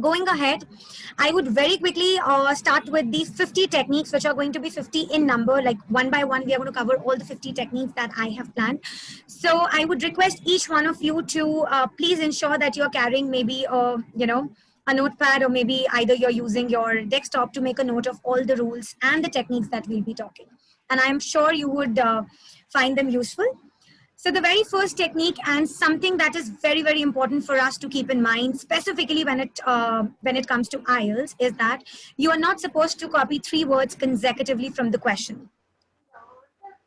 Going ahead, I would very quickly start with the 50 techniques, which are going to be 50 in number. Like one by one, we are going to cover all the 50 techniques that I have planned. So I would request each one of you to please ensure that you're carrying maybe, a notepad, or maybe either you're using your desktop to make a note of all the rules and the techniques that we'll be talking. And I'm sure you would find them useful. So the very first technique, and something that is very, very important for us to keep in mind, specifically when it comes to IELTS, is that you are not supposed to copy 3 words consecutively from the question.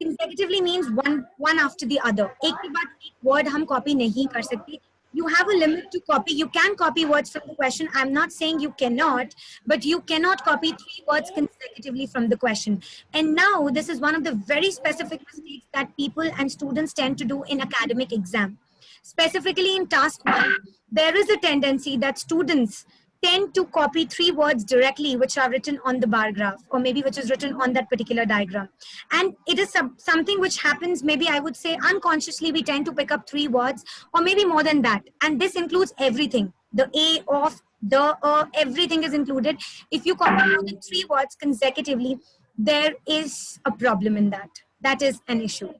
Consecutively means one after the other. एक के बाद एक word हम copy नहीं कर सकते. You have a limit to copy. You can copy words from the question. I'm not saying you cannot, but you cannot copy 3 words consecutively from the question. And now this is one of the very specific mistakes that people and students tend to do in academic exam. Specifically in task 1, there is a tendency that students tend to copy 3 words directly which are written on the bar graph, or maybe which is written on that particular diagram. And it is something which happens, maybe I would say unconsciously, we tend to pick up 3 words or maybe more than that. And this includes everything. The A, of, the, everything is included. If you copy more than 3 words consecutively, there is a problem in that. That is an issue.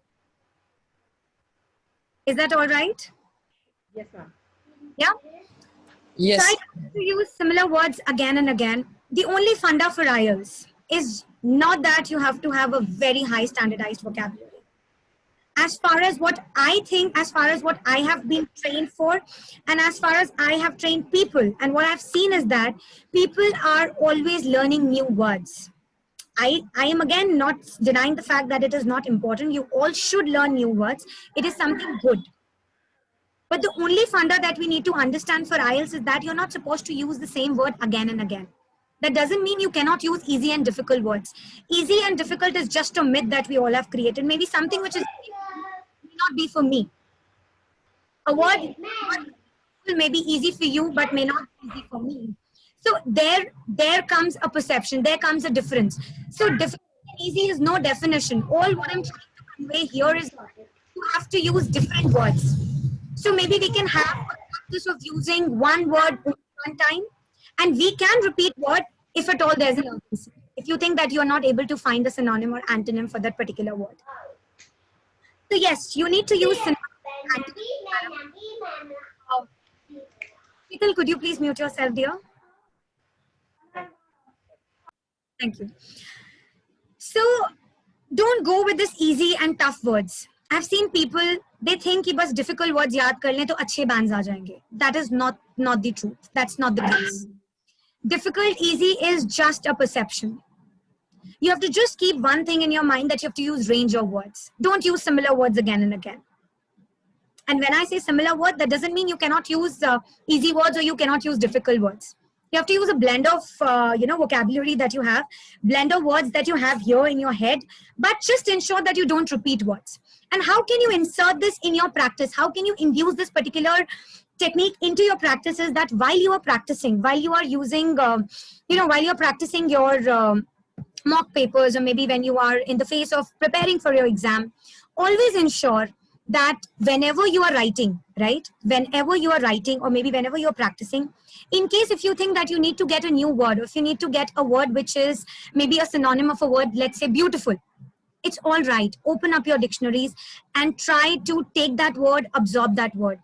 Is that all right? Yes, ma'am. Yeah? Yes. Try to use similar words again and again. The only funda for IELTS is not that you have to have a very high standardized vocabulary. As far as what I think, as far as what I have been trained for, and as far as I have trained people, and what I've seen is that people are always learning new words. I am again not denying the fact that it is not important. You all should learn new words. It is something good. But the only funda that we need to understand for IELTS is that you're not supposed to use the same word again and again. That doesn't mean you cannot use easy and difficult words. Easy and difficult is just a myth that we all have created. Maybe something which is may not be for me. A word may be easy for you, but may not be easy for me. So there comes a perception. There comes a difference. So difficult and easy is no definition. All what I'm trying to convey here is you have to use different words. So maybe we can have a practice of using one word one time, and we can repeat word if at all there's an urgency. If you think that you are not able to find a synonym or antonym for that particular word. So yes, you need to use synonym. Nikhil, could you please mute yourself, dear? Thank you. So don't go with this easy and tough words. I've seen people, they think कि बस difficult words याद कर लें तो अच्छे bands आ जाएंगे. That is not the truth. That's not the case. Difficult, easy is just a perception. You have to just keep one thing in your mind, that you have to use range of words. Don't use similar words again and again. And when I say similar word, that doesn't mean you cannot use easy words or you cannot use difficult words. You have to use a blend of vocabulary that you have, blend of words that you have here in your head, but just ensure that you don't repeat words. And how can you insert this in your practice? How can you induce this particular technique into your practices, that while you are practicing, while you are using, while you're practicing your mock papers, or maybe when you are in the phase of preparing for your exam, always ensure that whenever you are writing, right? Whenever you are writing, or maybe whenever you're practicing, in case if you think that you need to get a new word, or if you need to get a word which is maybe a synonym of a word, let's say beautiful, it's all right. Open up your dictionaries and try to take that word, absorb that word.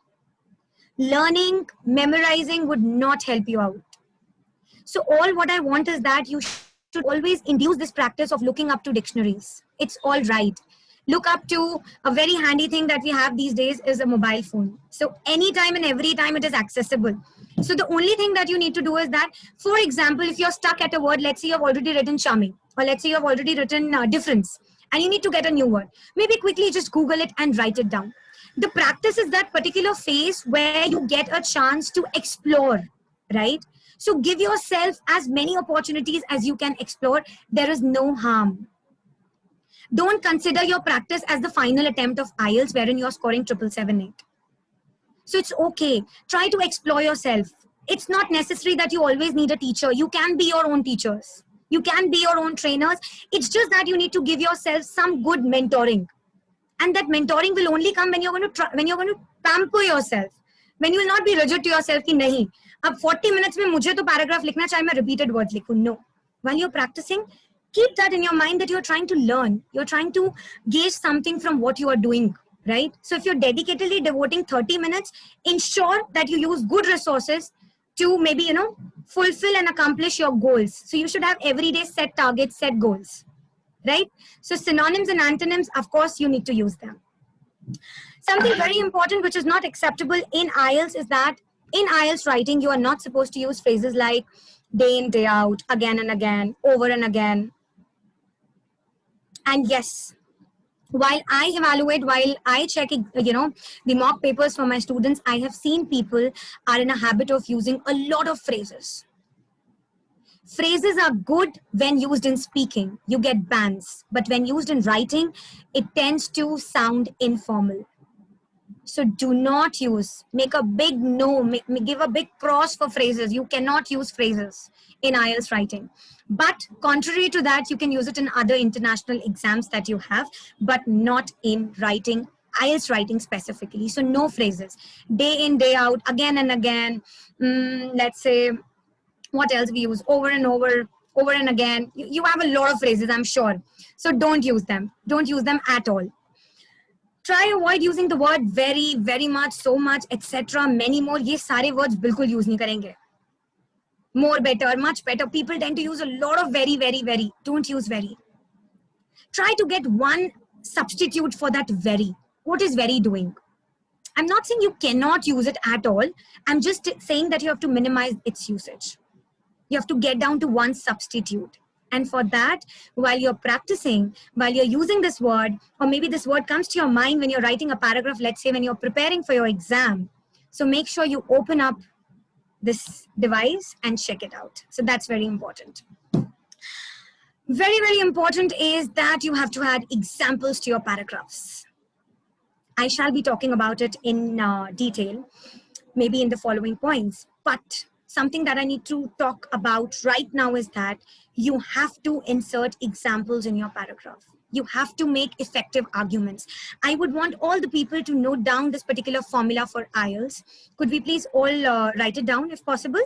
Learning, memorizing would not help you out. So all what I want is that you should always induce this practice of looking up to dictionaries. It's all right. Look up to a very handy thing that we have these days is a mobile phone. So anytime and every time it is accessible. So the only thing that you need to do is that, for example, if you're stuck at a word, let's say you've already written charming, or let's say you've already written difference, and you need to get a new word, maybe quickly just Google it and write it down. The practice is that particular phase where you get a chance to explore, right? So give yourself as many opportunities as you can explore. There is no harm. Don't consider your practice as the final attempt of IELTS wherein you're scoring 777-8. So it's okay. Try to explore yourself. It's not necessary that you always need a teacher. You can be your own teachers. You can be your own trainers. It's just that you need to give yourself some good mentoring. And that mentoring will only come when you're going to pamper yourself. when you will not be rigid to yourself कि नहीं अब 40 minutes में मुझे तो paragraph लिखना चाहे मैं repeated words लिखूं. No, while you're practicing, keep that in your mind that you're trying to learn, you're trying to gauge something from what you are doing, right? So if you're dedicatedly devoting 30 minutes, ensure that you use good resources to maybe, fulfill and accomplish your goals. So you should have everyday set targets, set goals, right? So synonyms and antonyms, of course, you need to use them. Something very important which is not acceptable in IELTS is that in IELTS writing, you are not supposed to use phrases like day in, day out, again and again, over and again. And yes, while I evaluate, while I check, the mock papers for my students, I have seen people are in a habit of using a lot of phrases. Phrases are good when used in speaking. You get bans. But when used in writing, it tends to sound informal. So do not use, make a big no, give a big cross for phrases. You cannot use phrases in IELTS writing. But contrary to that, you can use it in other international exams that you have, but not in writing, IELTS writing specifically. So no phrases. Day in, day out, again and again. Let's say, what else we use? Over and over, over and again. You have a lot of phrases, I'm sure. So don't use them. Don't use them at all. Try avoid using the word very, very much, so much, etc. Many more. ये सारे words बिल्कुल use नहीं करेंगे. More, better, much better. People tend to use a lot of very, very, very. Don't use very. Try to get one substitute for that very. What is very doing? I'm not saying you cannot use it at all. I'm just saying that you have to minimize its usage. You have to get down to one substitute. And for that, while you're practicing, while you're using this word, or maybe this word comes to your mind when you're writing a paragraph, let's say when you're preparing for your exam. So make sure you open up this device and check it out. So that's very important. Very, very important is that you have to add examples to your paragraphs. I shall be talking about it in detail, maybe in the following points. But something that I need to talk about right now is that you have to insert examples in your paragraph. You have to make effective arguments. I would want all the people to note down this particular formula for IELTS. Could we please all write it down if possible?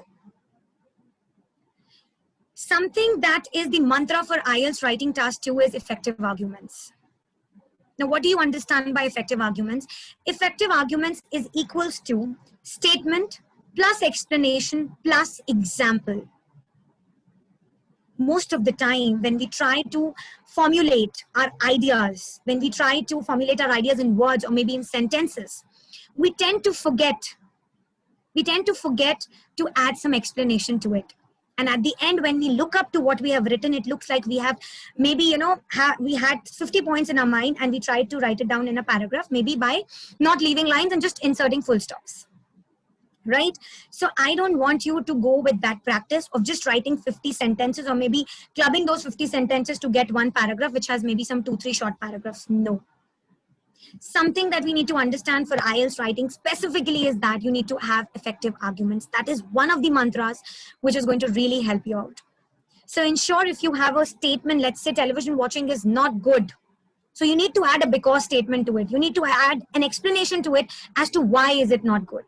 Something that is the mantra for IELTS writing task 2 is effective arguments. Now, what do you understand by effective arguments? Effective arguments is equals to statement plus explanation plus example. Most of the time, when we try to formulate our ideas, when we try to formulate our ideas in words or maybe in sentences, we tend to forget to add some explanation to it. And at the end, when we look up to what we have written, it looks like we have maybe, we had 50 points in our mind and we tried to write it down in a paragraph, maybe by not leaving lines and just inserting full stops. Right? So I don't want you to go with that practice of just writing 50 sentences or maybe clubbing those 50 sentences to get one paragraph, which has maybe some 2-3 short paragraphs. No. Something that we need to understand for IELTS writing specifically is that you need to have effective arguments. That is one of the mantras which is going to really help you out. So ensure if you have a statement, let's say television watching is not good. So you need to add a because statement to it. You need to add an explanation to it as to why is it not good.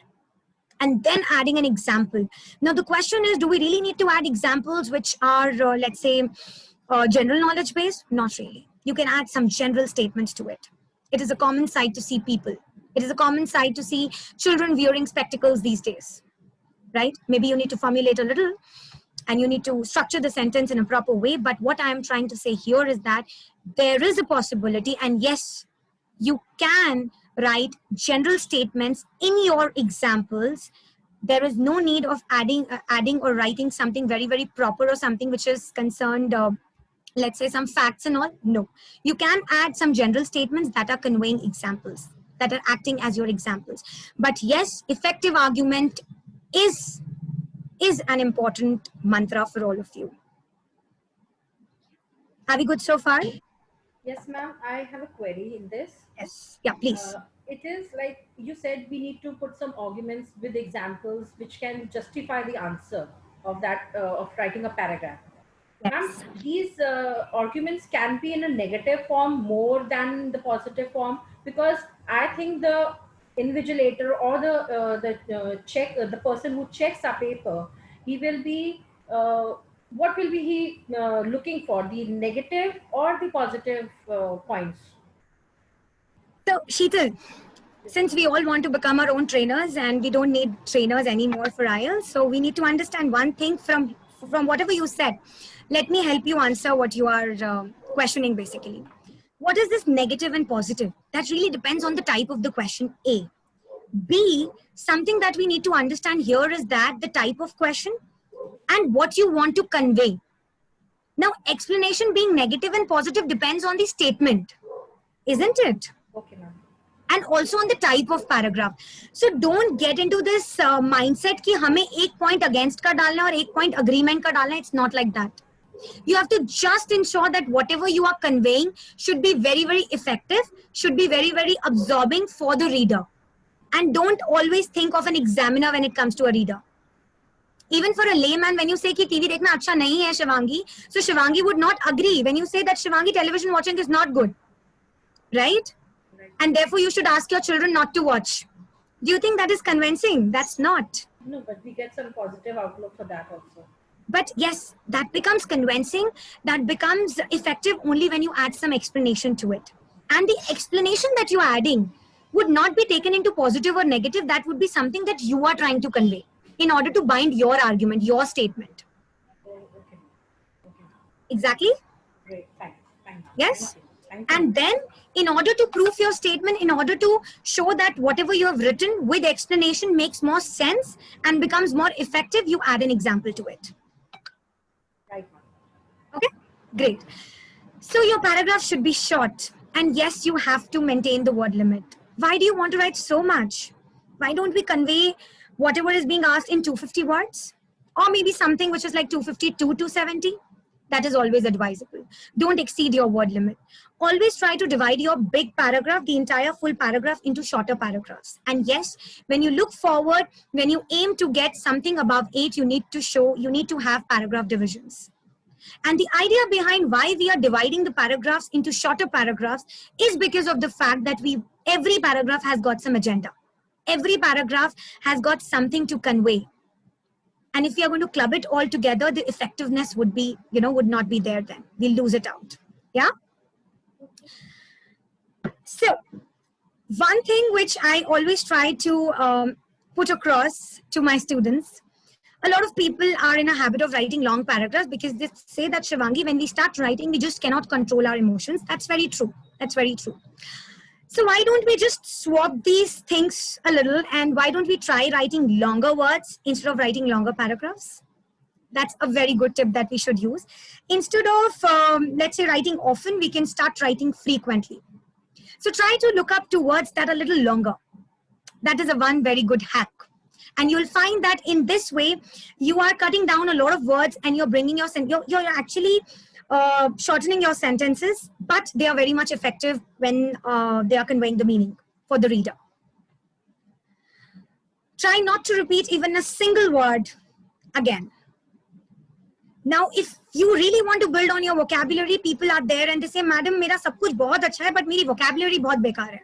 And then adding an example. Now the question is, do we really need to add examples which are, let's say, general knowledge based? Not really. You can add some general statements to it. It is a common sight to see people. It is a common sight to see children wearing spectacles these days, right? Maybe you need to formulate a little and you need to structure the sentence in a proper way. But what I am trying to say here is that there is a possibility, and yes, you can write general statements in your examples. There is no need of adding or writing something very, very proper or something which is concerned, let's say some facts and all. No, you can add some general statements that are conveying examples, that are acting as your examples. But yes, effective argument is an important mantra for all of you. Are we good so far? Yes, ma'am. I have a query in this. Yes. Yeah, please. It is like you said, we need to put some arguments with examples which can justify the answer of that, of writing a paragraph. Yes. Ma'am, these arguments can be in a negative form more than the positive form, because I think the invigilator or the person who checks our paper, he will be what will be he looking for, the negative or the positive points? So, Sheetal, since we all want to become our own trainers and we don't need trainers anymore for IELTS, so we need to understand one thing from whatever you said. Let me help you answer what you are questioning basically. What is this negative and positive? That really depends on the type of the question, A. B, something that we need to understand here is that the type of question and what you want to convey. Now, explanation being negative and positive depends on the statement, isn't it? Okay, ma'am. And also on the type of paragraph. So don't get into this mindset कि हमें एक point against का डालना है और एक point agreement का डालना है. It's not like that. You have to just ensure that whatever you are conveying should be very, very effective, should be very, very absorbing for the reader. And don't always think of an examiner when it comes to a reader. Even for a layman, when you say कि TV देखना अच्छा नहीं है Shivangi, so Shivangi would not agree when you say that Shivangi television watching is not good, right? And therefore you should ask your children not to watch. Do you think that is convincing? That's not. No, but we get some positive outlook for that also. But yes, that becomes convincing, that becomes effective only when you add some explanation to it. And the explanation that you're adding would not be taken into positive or negative. That would be something that you are trying to convey in order to bind your argument, your statement. Oh, okay. Okay. Exactly? Great. Thanks. Thank you. Yes? Thank you. And then, in order to prove your statement, in order to show that whatever you have written with explanation makes more sense and becomes more effective, you add an example to it. Right, ma'am. Okay, great. So your paragraph should be short. And yes, you have to maintain the word limit. Why do you want to write so much? Why don't we convey whatever is being asked in 250 words? Or maybe something which is like 250 to 270? That is always advisable. Don't exceed your word limit. Always try to divide your big paragraph, the entire full paragraph, into shorter paragraphs. And yes, when you look forward, when you aim to get something above 8, you need to have paragraph divisions. And the idea behind why we are dividing the paragraphs into shorter paragraphs is because of the fact that every paragraph has got some agenda. Every paragraph has got something to convey. And if we are going to club it all together, the effectiveness would not be there then. We'll lose it out. Yeah? So, one thing which I always try to put across to my students, a lot of people are in a habit of writing long paragraphs because they say that, Shivangi, when we start writing, we just cannot control our emotions. That's very true. That's very true. So why don't we just swap these things a little, and why don't we try writing longer words instead of writing longer paragraphs? That's a very good tip that we should use. Instead of, let's say, writing often, we can start writing frequently. So try to look up to words that are a little longer. That is one very good hack. And you'll find that in this way, you are cutting down a lot of words and you're bringing you're actually shortening your sentences, but they are very much effective when they are conveying the meaning for the reader. Try not to repeat even a single word again. Now, if you really want to build on your vocabulary, people are there and they say, Madam, mera sab kuch bahut acha hai, but meri vocabulary bahut bekar hai.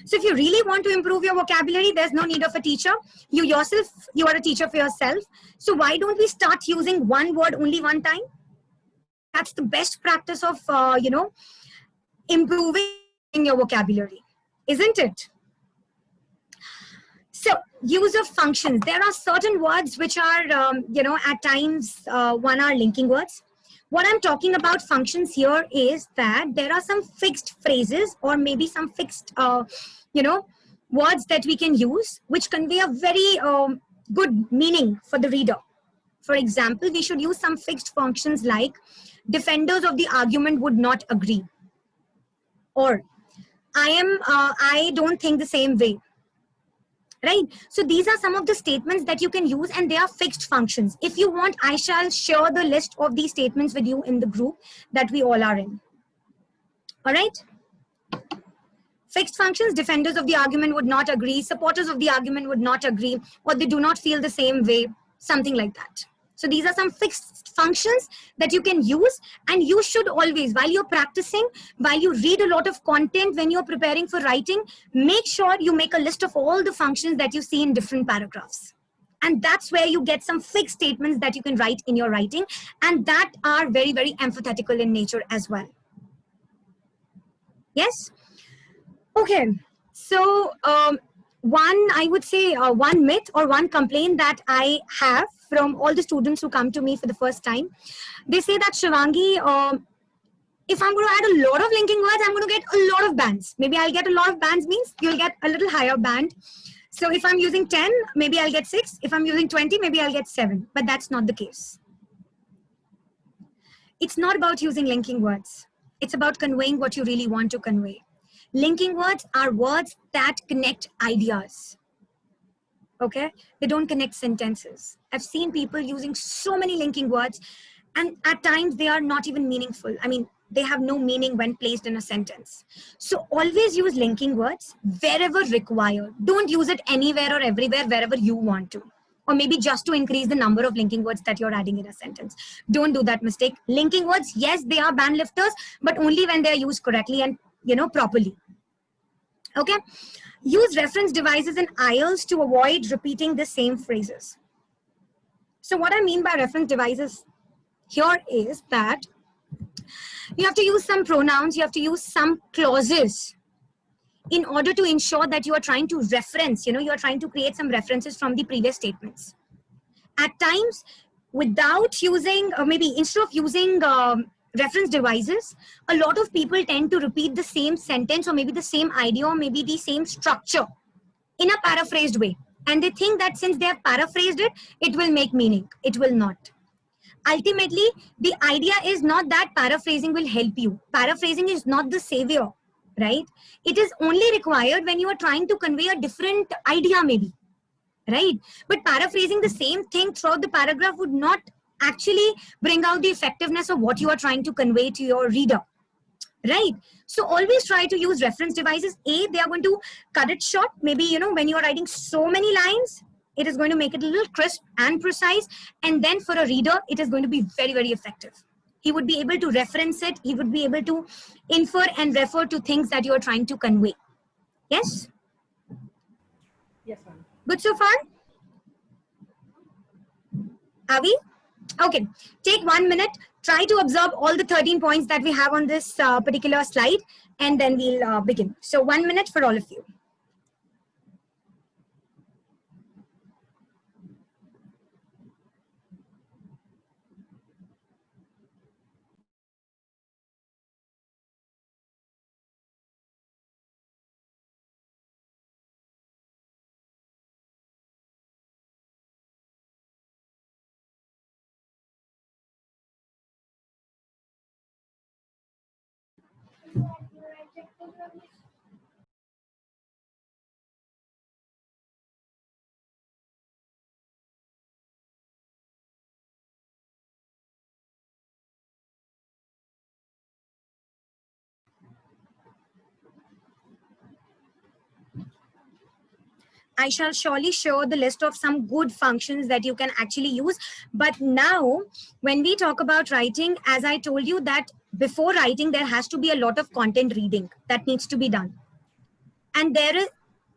So if you really want to improve your vocabulary, there's no need of a teacher. You are a teacher for yourself. So why don't we start using one word only one time? That's the best practice of, improving your vocabulary, isn't it? So use of functions. There are certain words which are, at times one are linking words. What I'm talking about functions here is that there are some fixed phrases or maybe some fixed, words that we can use which convey a very good meaning for the reader. For example, we should use some fixed functions like defenders of the argument would not agree, or I don't think the same way. Right? So these are some of the statements that you can use, and they are fixed functions. If you want, I shall share the list of these statements with you in the group that we all are in. All right? Fixed functions, defenders of the argument would not agree, supporters of the argument would not agree, or they do not feel the same way, something like that. So these are some fixed functions that you can use, and you should always, while you're practicing, while you read a lot of content, when you're preparing for writing, make sure you make a list of all the functions that you see in different paragraphs. And that's where you get some fixed statements that you can write in your writing, and that are very, very empathetical in nature as well. Yes? Okay. So I would say one myth or one complaint that I have from all the students who come to me for the first time, they say that Shivangi, if I'm going to add a lot of linking words, I'm going to get a lot of bands. Maybe I'll get a lot of bands means you'll get a little higher band. So if I'm using 10, maybe I'll get 6. If I'm using 20, maybe I'll get 7. But that's not the case. It's not about using linking words. It's about conveying what you really want to convey. Linking words are words that connect ideas. Okay? They don't connect sentences. I've seen people using so many linking words, and at times they are not even meaningful. I mean, they have no meaning when placed in a sentence. So always use linking words wherever required. Don't use it anywhere or everywhere, wherever you want to. Or maybe just to increase the number of linking words that you're adding in a sentence. Don't do that mistake. Linking words, yes, they are band lifters, but only when they're used correctly and properly. Okay? Use reference devices and IELTS to avoid repeating the same phrases. So what I mean by reference devices here is that you have to use some pronouns, you have to use some clauses in order to ensure that you are trying to reference, you are trying to create some references from the previous statements. At times, without using, or maybe instead of using reference devices, a lot of people tend to repeat the same sentence or maybe the same idea or maybe the same structure in a paraphrased way. And they think that since they have paraphrased it, it will make meaning. It will not. Ultimately, the idea is not that paraphrasing will help you. Paraphrasing is not the savior, right? It is only required when you are trying to convey a different idea maybe, right? But paraphrasing the same thing throughout the paragraph would not actually bring out the effectiveness of what you are trying to convey to your reader, right? So always try to use reference devices. They are going to cut it short. Maybe, when you are writing so many lines, it is going to make it a little crisp and precise. And then for a reader, it is going to be very, very effective. He would be able to reference it. He would be able to infer and refer to things that you are trying to convey. Yes? Yes, ma'am. Good so far? Are we? Okay. Take 1 minute. Try to observe all the 13 points that we have on this particular slide, and then we'll begin. So 1 minute for all of you. I shall surely show the list of some good functions that you can actually use. But now, when we talk about writing, as I told you that before writing, there has to be a lot of content reading that needs to be done. And there is,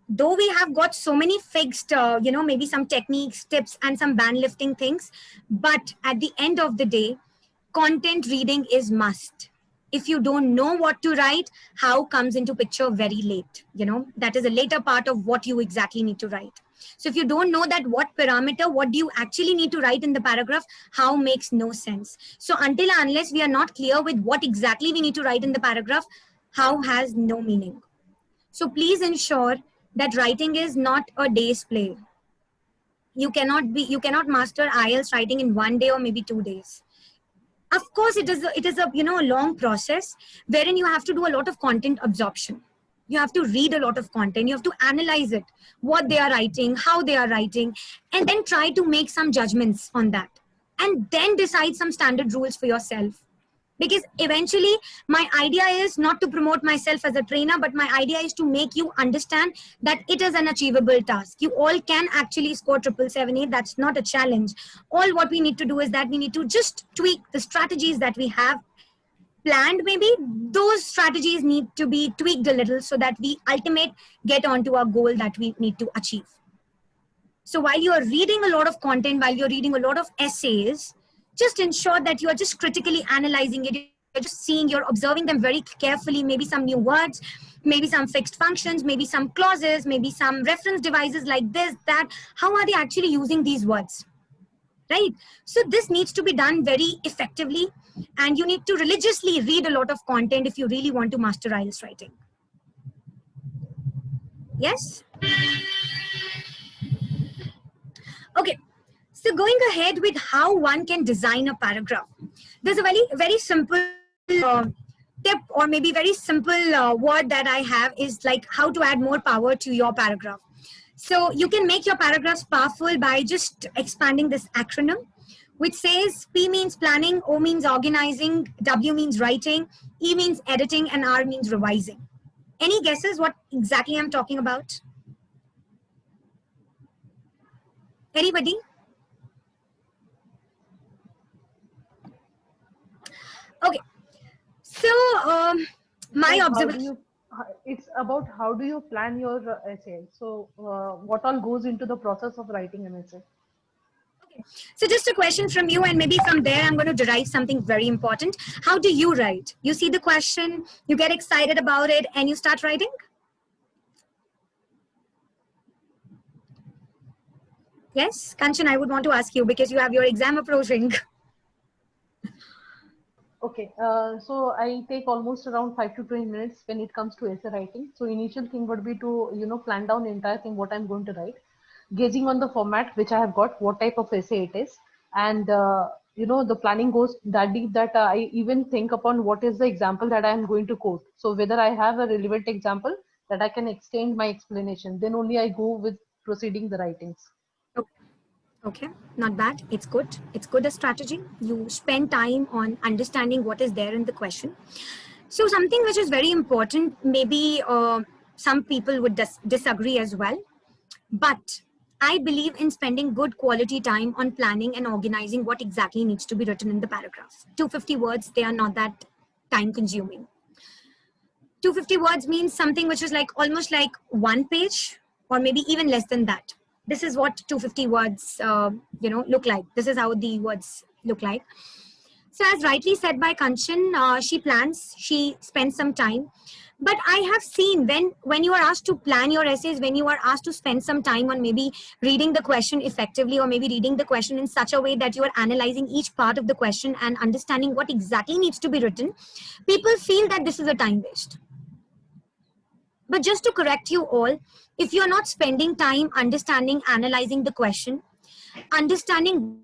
though we have got so many fixed, maybe some techniques, tips, and some band lifting things, but at the end of the day, content reading is must. If you don't know what to write, how comes into picture very late. That is a later part of what you exactly need to write. So if you don't know that what parameter, what do you actually need to write in the paragraph, how makes no sense. So until unless we are not clear with what exactly we need to write in the paragraph, how has no meaning. So please ensure that writing is not a day's play. You cannot master IELTS writing in 1 day or maybe 2 days. Of course, it is a long process wherein you have to do a lot of content absorption. You have to read a lot of content. You have to analyze it, what they are writing, how they are writing, and then try to make some judgments on that. And then decide some standard rules for yourself. Because eventually my idea is not to promote myself as a trainer, but my idea is to make you understand that it is an achievable task. You all can actually score 777. That's not a challenge. All what we need to do is that we need to just tweak the strategies that we have planned. Maybe those strategies need to be tweaked a little so that we ultimate get onto our goal that we need to achieve. So while you're reading a lot of content, while you're reading a lot of essays, just ensure that you are just critically analyzing it. You're just seeing, you're observing them very carefully, maybe some new words, maybe some fixed functions, maybe some clauses, maybe some reference devices like this, that. How are they actually using these words? Right? So this needs to be done very effectively, and you need to religiously read a lot of content if you really want to master IELTS writing. Yes? Okay. So going ahead with how one can design a paragraph, there's a very simple tip, or maybe very simple word that I have, is like how to add more power to your paragraph. So you can make your paragraphs powerful by just expanding this acronym, which says P means planning, O means organizing, W means writing, E means editing, and R means revising. Any guesses what exactly I'm talking about? Anybody? Okay. So my Like how do observation. you, it's about how do you plan your essay. So what all goes into the process of writing an essay? So just a question from you, and maybe from there I'm going to derive something very important. How do you write? You see the question, you get excited about it, and you start writing? Yes, Kanchan, I would want to ask you because you have your exam approaching. Okay, so I take almost around 5 to 20 minutes when it comes to essay writing. So initial thing would be to, plan down the entire thing, what I'm going to write, gauging on the format which I have got, what type of essay it is. And, the planning goes that deep that I even think upon what is the example that I am going to quote. So whether I have a relevant example that I can extend my explanation, then only I go with proceeding the writings. Okay, not bad. It's good. It's good a strategy. You spend time on understanding what is there in the question. So something which is very important, maybe some people would disagree as well, but I believe in spending good quality time on planning and organizing what exactly needs to be written in the paragraph. 250 words, they are not that time consuming. 250 words means something which is like almost like one page, or maybe even less than that. This is what 250 words look like. This is how the words look like. So as rightly said by Kanchan, she plans, she spends some time. But I have seen when you are asked to plan your essays, when you are asked to spend some time on maybe reading the question effectively, or maybe reading the question in such a way that you are analyzing each part of the question and understanding what exactly needs to be written, people feel that this is a time waste. But just to correct you all, if you're not spending time understanding, analyzing the question, understanding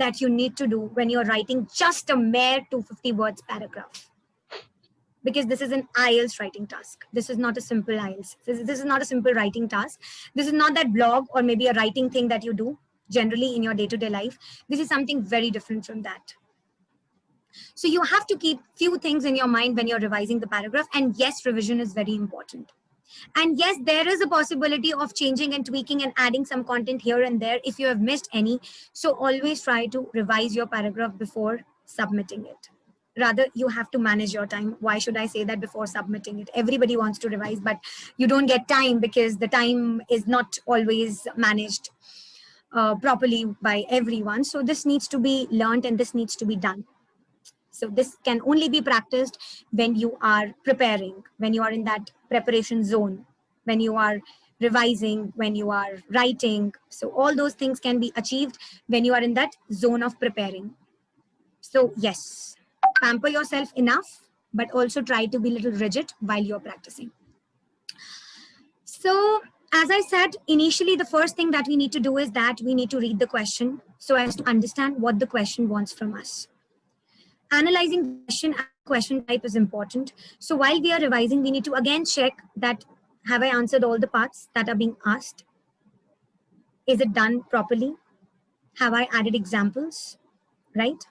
that you need to do when you're writing just a mere 250 words paragraph. Because this is an IELTS writing task. This is not a simple IELTS. This is not a simple writing task. This is not that blog or maybe a writing thing that you do generally in your day-to-day life. This is something very different from that. So you have to keep few things in your mind when you're revising the paragraph. And yes, revision is very important. And yes, there is a possibility of changing and tweaking and adding some content here and there if you have missed any. So always try to revise your paragraph before submitting it. Rather, you have to manage your time. Why should I say that before submitting it? Everybody wants to revise, but you don't get time because the time is not always managed properly by everyone. So this needs to be learned and this needs to be done. So this can only be practiced when you are preparing, when you are in that preparation zone, when you are revising, when you are writing. So all those things can be achieved when you are in that zone of preparing. So yes, pamper yourself enough, but also try to be a little rigid while you're practicing. So as I said, initially, the first thing that we need to do is that we need to read the question so as to understand what the question wants from us. Analyzing the question and question type is important. So while we are revising, we need to again check that have I answered all the parts that are being asked? Is it done properly? Have I added examples? Right?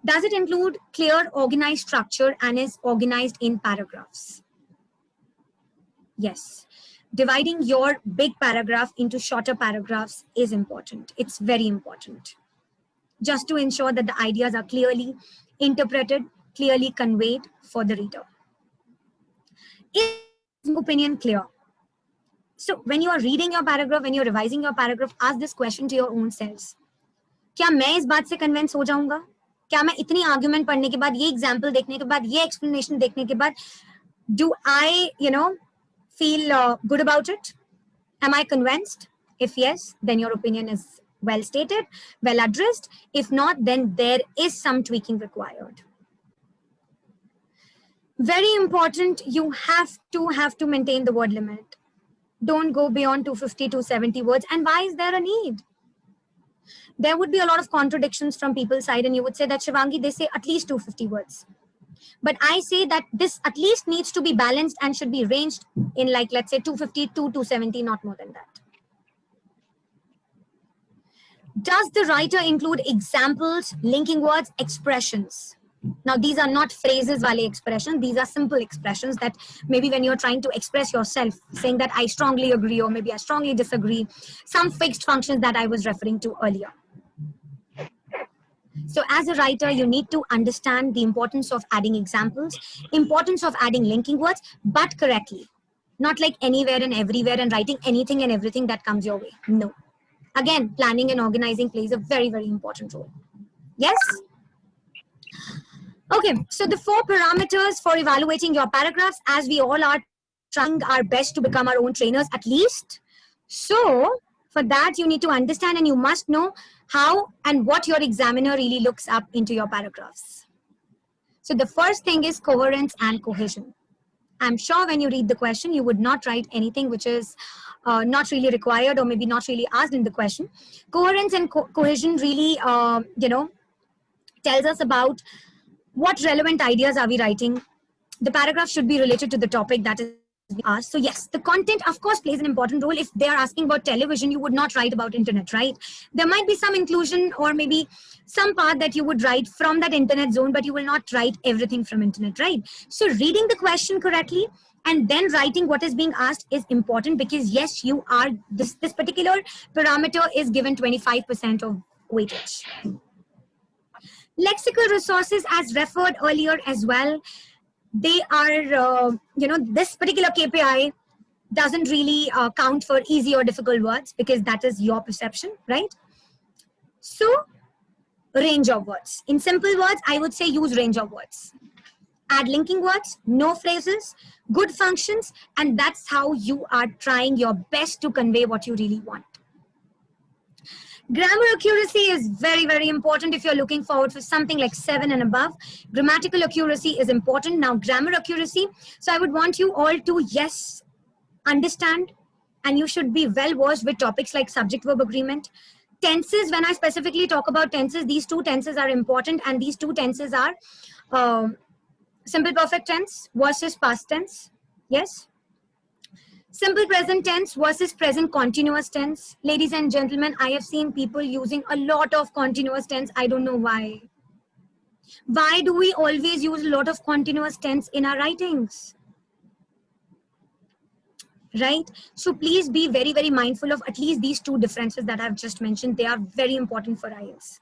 Does it include clear, organized structure and is organized in paragraphs? Yes. Dividing your big paragraph into shorter paragraphs is important. It's very important. Just to ensure that the ideas are clearly interpreted, clearly conveyed for the reader. Is your opinion clear? So when you are reading your paragraph, when you're revising your paragraph, ask this question to your own selves. क्या मैं इस बात से convince हो जाऊंगा? क्या मैं इतनी आर्गुमेंट पढ़ने के बाद, ये एग्जाम्पल देखने के बाद, ये एक्सप्लेनेशन देखने के बाद, do I, feel good about it? Am I convinced? If yes, then your opinion is well stated, well addressed. If not, then there is some tweaking required. Very important, you have to maintain the word limit. Don't go beyond 250 to 70 words. And why is there a need? There would be a lot of contradictions from people's side, and you would say that, Shivangi, they say at least 250 words. But I say that this at least needs to be balanced and should be ranged in, like, let's say 250 to 270, not more than that. Does the writer include examples, linking words, expressions? Now, these are not phrases wale expressions. These are simple expressions that maybe when you're trying to express yourself, saying that I strongly agree or maybe I strongly disagree, some fixed functions that I was referring to earlier. So as a writer, you need to understand the importance of adding examples, importance of adding linking words, but correctly. Not like anywhere and everywhere and writing anything and everything that comes your way. No. Again, planning and organizing plays a very, very important role. Yes? Okay, so the 4 parameters for evaluating your paragraphs, as we all are trying our best to become our own trainers at least. So for that, you need to understand and you must know how and what your examiner really looks up into your paragraphs. So the first thing is coherence and cohesion. I'm sure when you read the question, you would not write anything which is not really required or maybe not really asked in the question. Coherence and cohesion really, tells us about what relevant ideas are we writing. The paragraph should be related to the topic that is asked. So yes, the content of course plays an important role. If they are asking about television, you would not write about internet, right? There might be some inclusion or maybe some part that you would write from that internet zone, but you will not write everything from internet, right? So reading the question correctly and then writing what is being asked is important, because yes, you are, this particular parameter is given 25% of weightage. Lexical resources, as referred earlier as well, they are, this particular KPI doesn't really count for easy or difficult words, because that is your perception, right? So range of words. In simple words, I would say use range of words. Add linking words, no phrases, good functions, and that's how you are trying your best to convey what you really want. Grammar accuracy is very, very important if you're looking forward for something like 7 and above. Grammatical accuracy is important. Now, grammar accuracy. So I would want you all to, yes, understand, and you should be well versed with topics like subject-verb agreement, tenses, when I specifically talk about tenses, these two tenses are important, and these two tenses are simple perfect tense versus past tense. Yes. Simple present tense versus present continuous tense. Ladies and gentlemen, I have seen people using a lot of continuous tense. I don't know why. Why do we always use a lot of continuous tense in our writings? Right? So please be very, very mindful of at least these two differences that I've just mentioned. They are very important for IELTS.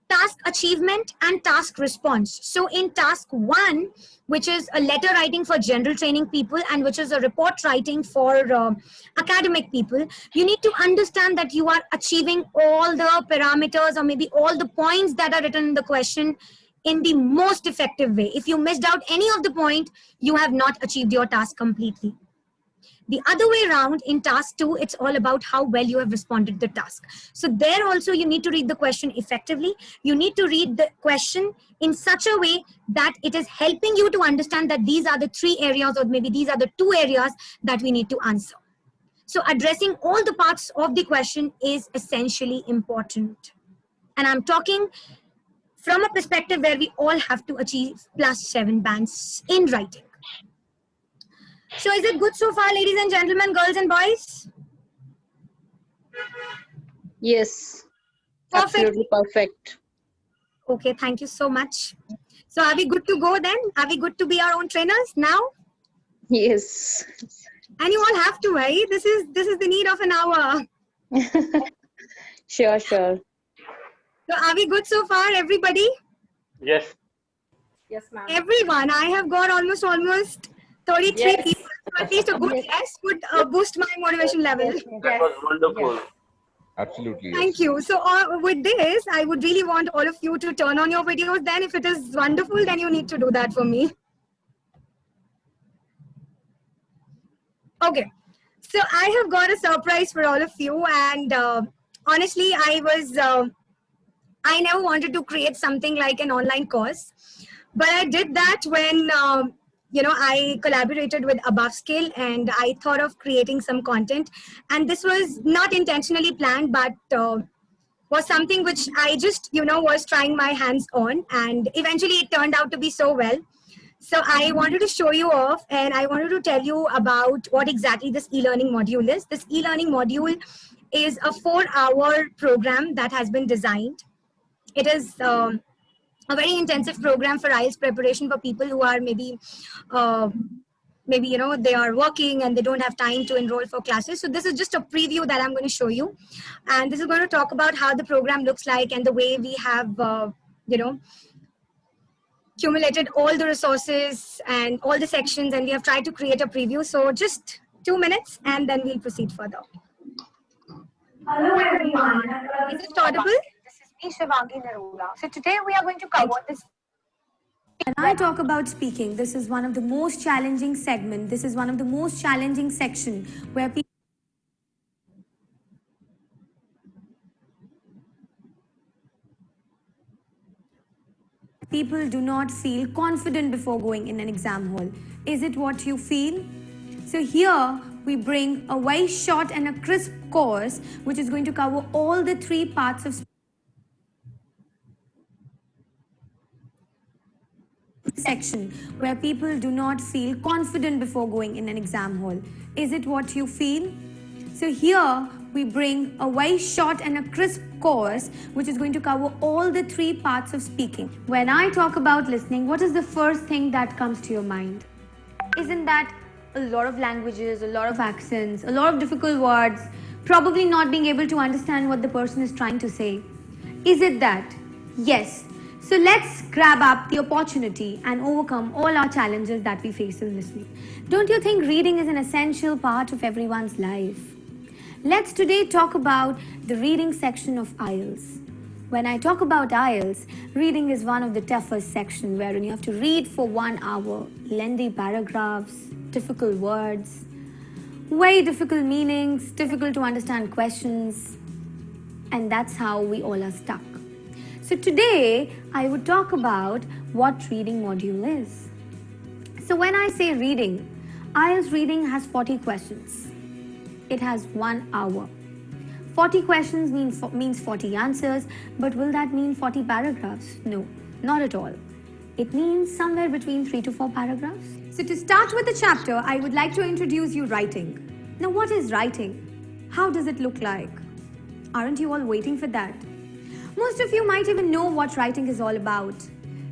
Task achievement and task response. So in task 1, which is a letter writing for general training people and which is a report writing for academic people, you need to understand that you are achieving all the parameters or maybe all the points that are written in the question in the most effective way. If you missed out any of the point, you have not achieved your task completely. The other way around, in task 2, it's all about how well you have responded to the task. So there also you need to read the question effectively. You need to read the question in such a way that it is helping you to understand that these are the 3 areas or maybe these are the 2 areas that we need to answer. So addressing all the parts of the question is essentially important. And I'm talking from a perspective where we all have to achieve +7 bands in writing. So is it good so far, ladies and gentlemen, girls and boys? Yes. Perfect. Absolutely perfect. Okay, thank you so much. So are we good to go then? Are we good to be our own trainers now? Yes. And you all have to, right? This is the need of an hour. Sure. So are we good so far, everybody? Yes. Yes, ma'am. Everyone. I have got almost 33 Yes. people. So at least a good yes would boost my motivation level. That was wonderful. Absolutely. Yes. Thank you. So with this, I would really want all of you to turn on your videos. Then if it is wonderful, then you need to do that for me. Okay. So I have got a surprise for all of you. And honestly, I never wanted to create something like an online course. But I did that when, I collaborated with Above Skill and I thought of creating some content. And this was not intentionally planned, but was something which I just, was trying my hands on. And eventually it turned out to be so well. So I wanted to show you off and I wanted to tell you about what exactly this e-learning module is. This e-learning module is a 4-hour program that has been designed. It is a very intensive program for IELTS preparation for people who are maybe they are working and they don't have time to enroll for classes. So this is just a preview that I'm going to show you. And this is going to talk about how the program looks like and the way we have, accumulated all the resources and all the sections, and we have tried to create a preview. So just 2 minutes and then we'll proceed further. Hello everyone. Is it audible? This is me, Shivangi Narula. So today we are going to cover this. When I talk about speaking, this is one of the most challenging segment. This is one of the most challenging section where people do not feel confident before going in an exam hall. Is it what you feel? So here we bring a very short and a crisp course which is going to cover all the 3 parts of section where people do not feel confident before going in an exam hall. Is it what you feel? So here we bring a very short and a crisp course which is going to cover all the 3 parts of speaking. When I talk about listening, what is the first thing that comes to your mind? Isn't that a lot of languages, a lot of accents, a lot of difficult words, probably not being able to understand what the person is trying to say? Is it that? Yes. So let's grab up the opportunity and overcome all our challenges that we face in listening. Don't you think reading is an essential part of everyone's life? Let's today talk about the reading section of IELTS. When I talk about IELTS, reading is one of the toughest sections wherein you have to read for 1 hour, lengthy paragraphs, difficult words, very difficult meanings, difficult to understand questions, and that's how we all are stuck. So today, I would talk about what reading module is. So when I say reading, IELTS reading has 40 questions. It has 1 hour. 40 questions means 40 answers, but will that mean 40 paragraphs? No, not at all. It means somewhere between 3 to 4 paragraphs. So to start with the chapter, I would like to introduce you writing. Now, what is writing? How does it look like? Aren't you all waiting for that? Most of you might even know what writing is all about.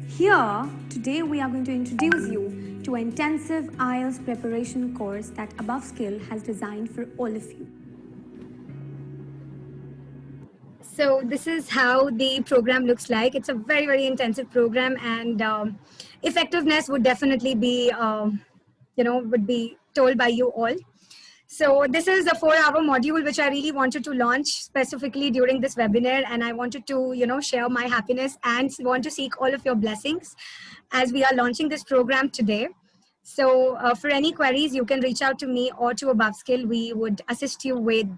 Here, today we are going to introduce you to an intensive IELTS preparation course that Above Skill has designed for all of you. So this is how the program looks like. It's a very, very intensive program, and effectiveness would definitely be, would be told by you all. So this is a 4-hour module which I really wanted to launch specifically during this webinar, and I wanted to, share my happiness and want to seek all of your blessings as we are launching this program today. So for any queries, you can reach out to me or to Above Skill. We would assist you with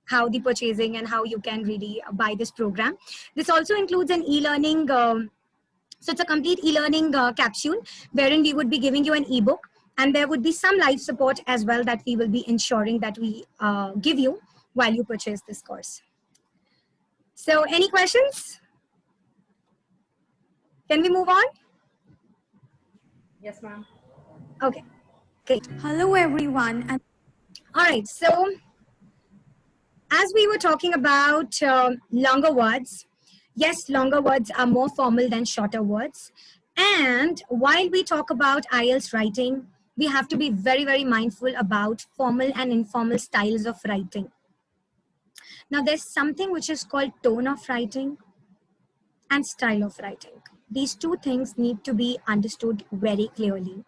how the purchasing and how you can really buy this program. This also includes an e-learning, so it's a complete e-learning capsule wherein we would be giving you an ebook, and there would be some live support as well that we will be ensuring that we give you while you purchase this course. So any questions? Can we move on? Yes, ma'am. Okay, great. Hello everyone. And all right, so as we were talking about longer words, yes, longer words are more formal than shorter words. And while we talk about IELTS writing, we have to be very, very mindful about formal and informal styles of writing. Now, there's something which is called tone of writing and style of writing. These two things need to be understood very clearly.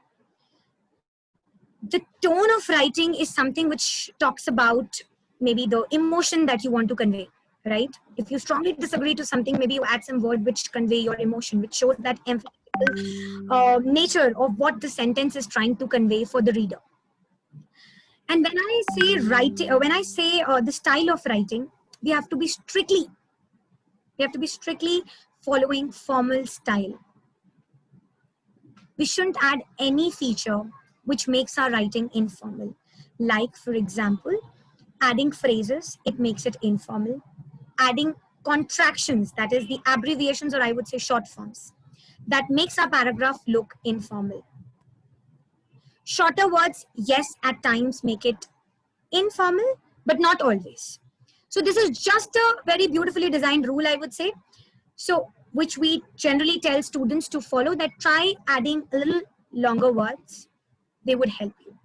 The tone of writing is something which talks about maybe the emotion that you want to convey, right? If you strongly disagree to something, maybe you add some word which convey your emotion, which shows that emphatic nature of what the sentence is trying to convey for the reader. And when I say writing, the style of writing, we have to be strictly following formal style. We shouldn't add any feature which makes our writing informal. Like, for example, adding phrases, it makes it informal. Adding contractions, that is the abbreviations, or I would say short forms, that makes our paragraph look informal. Shorter words, yes, at times make it informal, but not always. So this is just a very beautifully designed rule, I would say. So, which we generally tell students to follow, that try adding a little longer words. They would help you.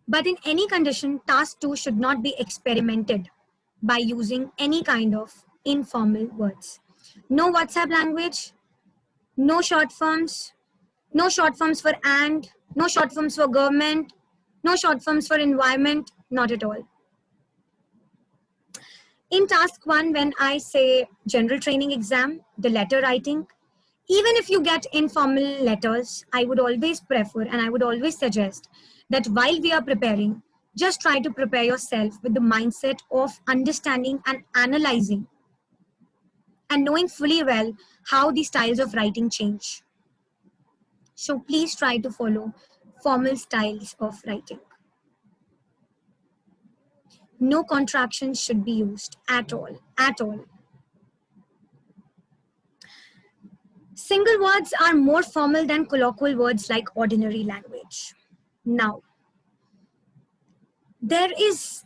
But in any condition, task 2 should not be experimented by using any kind of informal words. No WhatsApp language, no short forms for and, no short forms for government, no short forms for environment, not at all. In task 1, when I say general training exam, the letter writing, even if you get informal letters, I would always prefer and I would always suggest that while we are preparing, just try to prepare yourself with the mindset of understanding and analyzing and knowing fully well how the styles of writing change. So please try to follow formal styles of writing. No contractions should be used at all, at all. Single words are more formal than colloquial words like ordinary language. Now, there is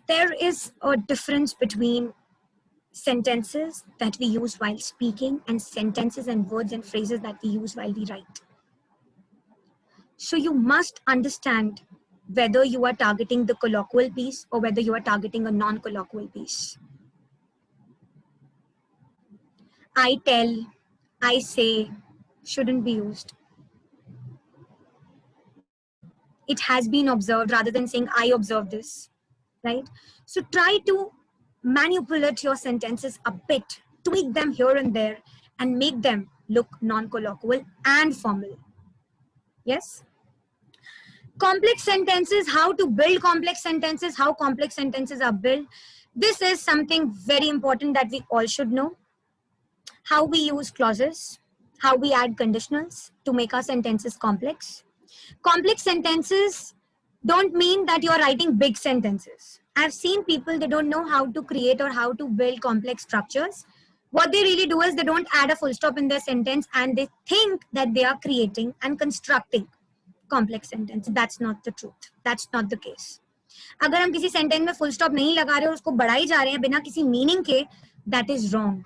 a difference between sentences that we use while speaking and sentences and words and phrases that we use while we write. So you must understand whether you are targeting the colloquial piece or whether you are targeting a non-colloquial piece. I tell, I say shouldn't be used. It has been observed rather than saying I observed this, right? So try to manipulate your sentences a bit, tweak them here and there, and make them look non-colloquial and formal. Yes? Complex sentences, how to build complex sentences, how complex sentences are built. This is something very important that we all should know. How we use clauses, how we add conditionals to make our sentences complex. Complex sentences don't mean that you're writing big sentences. I've seen people, they don't know how to create or how to build complex structures. What they really do is they don't add a full stop in their sentence and they think that they are creating and constructing complex sentence. That's not the truth. That's not the case. अगर हम किसी sentence में full stop नहीं लगा रहे और उसको बढ़ाई जा रहे हैं बिना किसी मीनिंग के, that is wrong.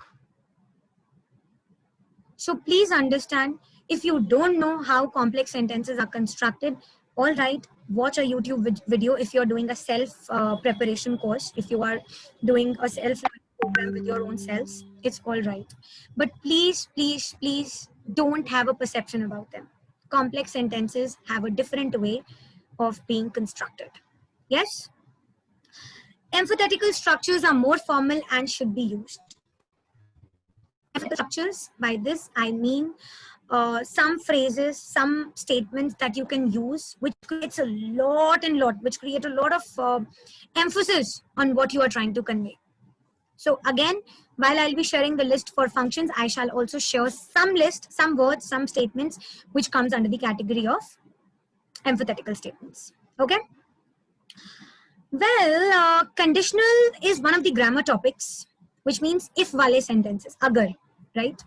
So please understand, if you don't know how complex sentences are constructed, all right, watch a YouTube video if you're doing a self preparation course, if you are doing a self program with your own selves, it's all right. But please, please, please don't have a perception about them. Complex sentences have a different way of being constructed. Yes? Empathetical structures are more formal and should be used. Structures, by this I mean some phrases, some statements that you can use which creates which create a lot of emphasis on what you are trying to convey. So again, while I'll be sharing the list for functions, I shall also share some list, some words, some statements which comes under the category of empathetical statements. Okay? Well, conditional is one of the grammar topics, which means if wale sentences, agar, right?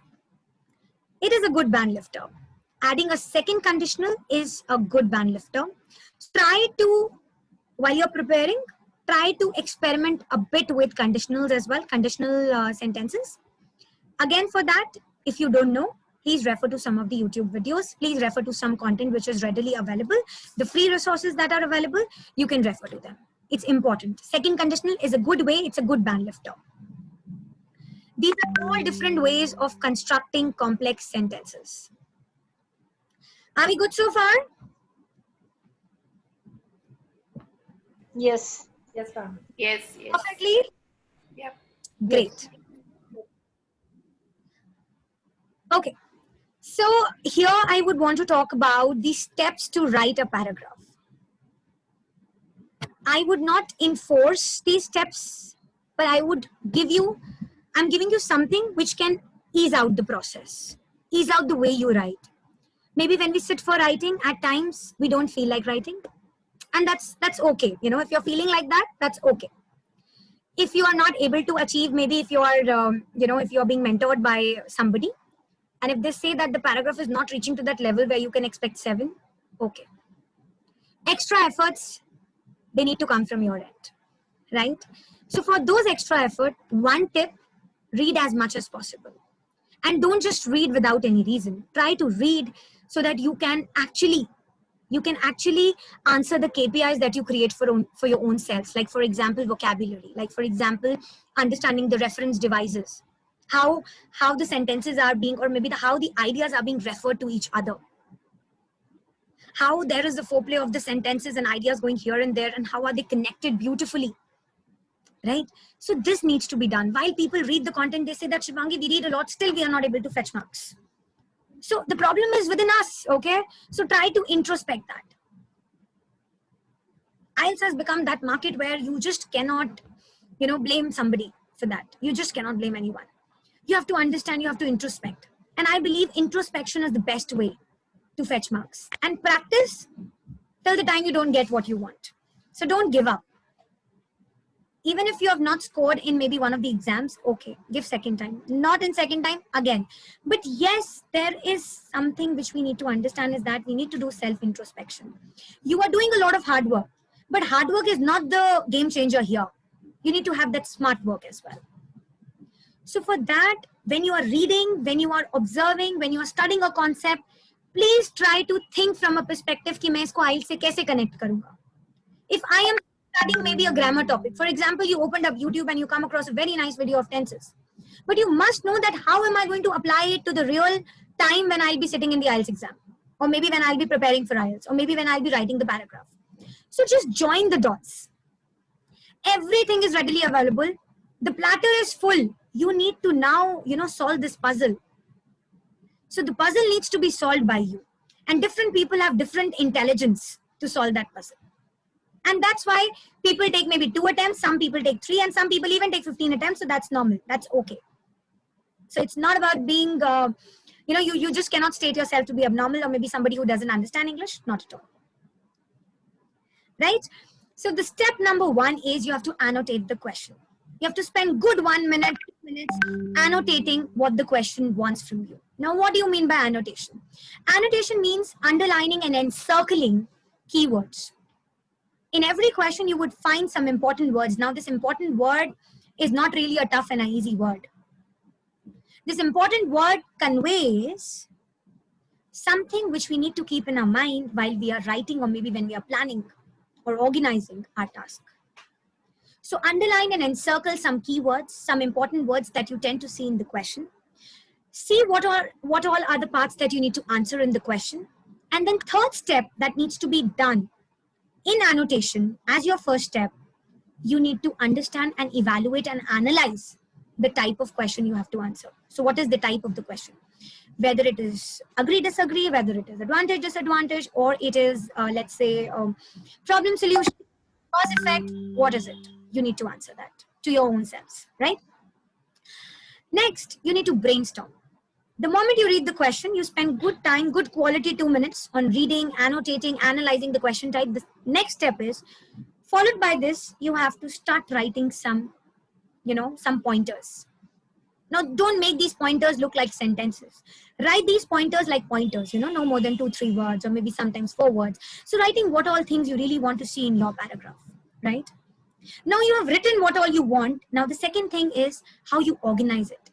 It is a good band lifter. Adding a second conditional is a good band lifter. Try to, while you're preparing, try to experiment a bit with conditionals as well, conditional sentences. Again, for that, if you don't know, please refer to some of the YouTube videos. Please refer to some content which is readily available. The free resources that are available, you can refer to them. It's important. Second conditional is a good way. It's a good band lifter. These are all different ways of constructing complex sentences. Are we good so far? Yes. Yes, ma'am. Yes, yes. Perfectly? Yep. Great. Okay. So here I would want to talk about the steps to write a paragraph. I would not enforce these steps, but I'm giving you something which can ease out the process, ease out the way you write. Maybe when we sit for writing, at times we don't feel like writing, and that's okay. You know, if you're feeling like that, that's okay. If you are not able to achieve, maybe if you are, if you're being mentored by somebody, and if they say that the paragraph is not reaching to that level where you can expect 7, okay. Extra efforts, they need to come from your end, right? So for those extra effort, one tip, read as much as possible. And don't just read without any reason. Try to read so that you can actually answer the KPIs that you create for your own selves. Like for example, vocabulary. Like for example, understanding the reference devices. How the sentences are being, or maybe how the ideas are being referred to each other. How there is the foreplay of the sentences and ideas going here and there, and how are they connected beautifully, right? So this needs to be done. While people read the content, they say that Shivangi, we read a lot, still we are not able to fetch marks. So the problem is within us, okay? So try to introspect that. IELTS has become that market where you just cannot, blame somebody for that. You just cannot blame anyone. You have to understand, you have to introspect. And I believe introspection is the best way to fetch marks. And practice till the time you don't get what you want. So don't give up. Even if you have not scored in maybe one of the exams, okay, give second time. Not in second time, again. But yes, there is something which we need to understand, is that we need to do self-introspection. You are doing a lot of hard work, but hard work is not the game changer here. You need to have that smart work as well. So for that, when you are reading, when you are observing, when you are studying a concept, please try to think from a perspective कि मैं इसको IELTS से कैसे connect करूँगा. If I am studying maybe a grammar topic, for example, you opened up YouTube and you come across a very nice video of tenses, but you must know that how am I going to apply it to the real time when I'll be sitting in the IELTS exam, or maybe when I'll be preparing for IELTS, or maybe when I'll be writing the paragraph. So just join the dots. Everything is readily available. The platter is full. You need to now, solve this puzzle. So the puzzle needs to be solved by you. And different people have different intelligence to solve that puzzle. And that's why people take maybe 2 attempts, some people take 3, and some people even take 15 attempts. So that's normal. That's okay. So it's not about being, you just cannot state yourself to be abnormal or maybe somebody who doesn't understand English. Not at all. Right? So the step number 1 is you have to annotate the question. You have to spend good 1 minute, 2 minutes annotating what the question wants from you. Now, what do you mean by annotation? Annotation means underlining and encircling keywords. In every question, you would find some important words. Now, this important word is not really a tough and an easy word. This important word conveys something which we need to keep in our mind while we are writing or maybe when we are planning or organizing our task. So underline and encircle some keywords, some important words that you tend to see in the question. See what all are the parts that you need to answer in the question. And then third step that needs to be done in annotation as your first step, you need to understand and evaluate and analyze the type of question you have to answer. So what is the type of the question? Whether it is agree, disagree, whether it is advantage, disadvantage, or it is, let's say, problem, solution, cause, effect, what is it? You need to answer that to your own selves, right? Next, you need to brainstorm. The moment you read the question, you spend good time, good quality 2 minutes on reading, annotating, analyzing the question type. The next step is, followed by this, you have to start writing some pointers. Now, don't make these pointers look like sentences. Write these pointers like pointers, no more than 2-3 words or maybe sometimes 4 words. So writing what all things you really want to see in your paragraph, right? Now you have written what all you want. Now the second thing is how you organize it.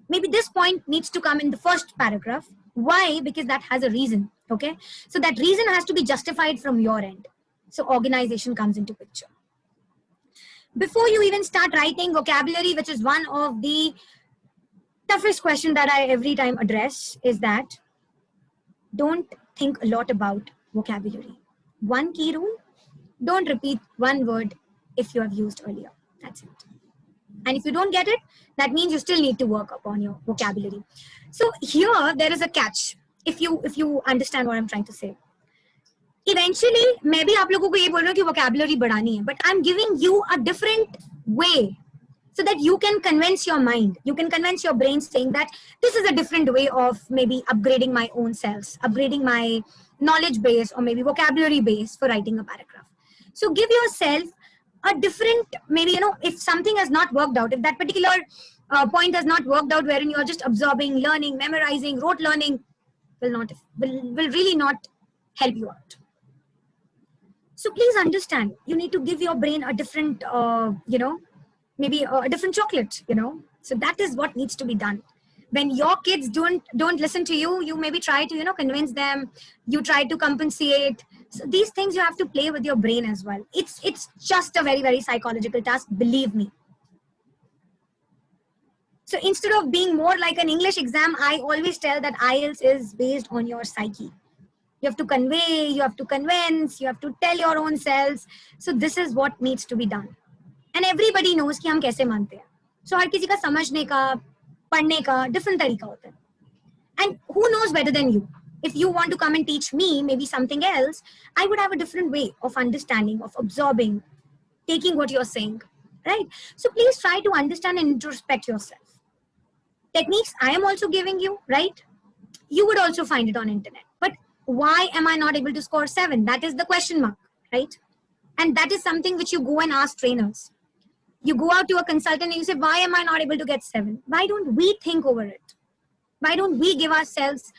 Maybe this point needs to come in the first paragraph. Why? Because that has a reason, okay? So that reason has to be justified from your end. So organization comes into picture. Before you even start writing vocabulary, which is one of the toughest question that I every time address, is that don't think a lot about vocabulary. One key rule, don't repeat one word if you have used earlier. That's it. And if you don't get it, that means you still need to work upon your vocabulary. So here there is a catch. If you understand what I'm trying to say. Eventually, मैं भी आप लोगों को ये बोल रहा हूँ कि vocabulary बढ़ानी है, but I'm giving you a different way so that you can convince your mind, you can convince your brain saying that this is a different way of maybe upgrading my own selves, upgrading my knowledge base or maybe vocabulary base for writing a paragraph. So give yourself a different, maybe, if something has not worked out, if that particular point has not worked out wherein you're just absorbing, learning, memorizing, rote learning, will really not help you out. So please understand, you need to give your brain a different, maybe a different chocolate, So that is what needs to be done. When your kids don't listen to you, you maybe try to, convince them, you try to compensate. So these things you have to play with your brain as well. It's just a very, very psychological task, believe me. So instead of being more like an English exam, I always tell that IELTS is based on your psyche. You have to convey, you have to convince, you have to tell your own selves. So this is what needs to be done. And everybody knows कि हम कैसे मानते हैं. So हर किसी का समझने का, पढ़ने का different तरीका होता है. And who knows better than you? If you want to come and teach me maybe something else, I would have a different way of understanding, of absorbing, taking what you're saying, right? So please try to understand and introspect yourself. Techniques I am also giving you, right? You would also find it on internet. But why am I not able to score 7? That is the question mark, right? And that is something which you go and ask trainers. You go out to a consultant and you say, why am I not able to get 7? Why don't we think over it? Why don't we give ourselves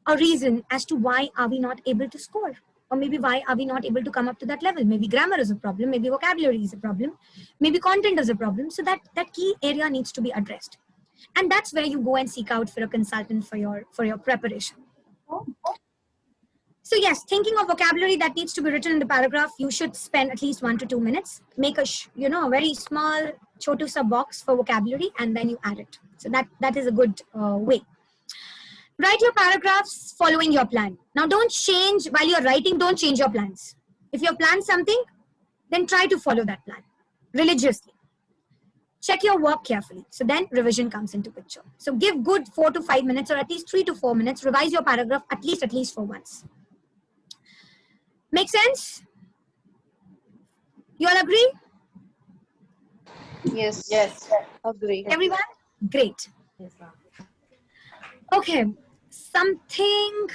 a reason as to why are we not able to score? Or maybe why are we not able to come up to that level? Maybe grammar is a problem, maybe vocabulary is a problem, maybe content is a problem. So that key area needs to be addressed. And that's where you go and seek out for a consultant for your preparation. So yes, thinking of vocabulary that needs to be written in the paragraph, you should spend at least 1 to 2 minutes. Make a very small chotu sa box for vocabulary, and then you add it. So that is a good way. Write your paragraphs following your plan. Now don't change while you're writing. Don't change your plans. If you have planned something, then try to follow that plan religiously. Check your work carefully. So then revision comes into picture. So give good 4 to 5 minutes or at least 3 to 4 minutes. Revise your paragraph at least for once. Make sense? You all agree? Yes. Yes. Agree. Everyone? Great. Yes, ma'am. Okay. Something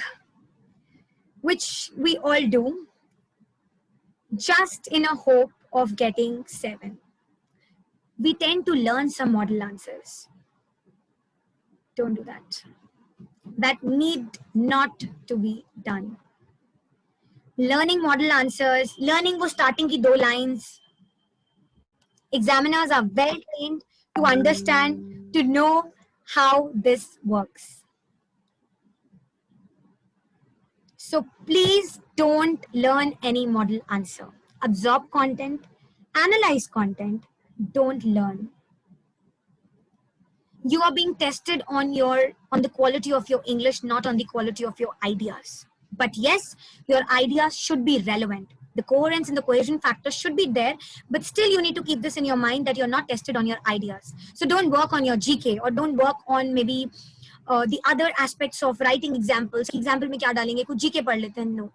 which we all do. just in a hope of getting 7. We tend to learn some model answers. Don't do that. That need not to be done. Learning model answers, learning वो starting की 2 lines. Examiners are well trained to understand, to know how this works. So please don't learn any model answer. Absorb content, analyze content, don't learn. You are being tested on the quality of your English, not on the quality of your ideas. But yes, your ideas should be relevant. The coherence and the cohesion factor should be there, but still you need to keep this in your mind that you're not tested on your ideas. So don't work on your GK or don't work on maybe the other aspects of writing examples. Example में क्या डालेंगे? कुछ GK पढ़ लेते हैं? No.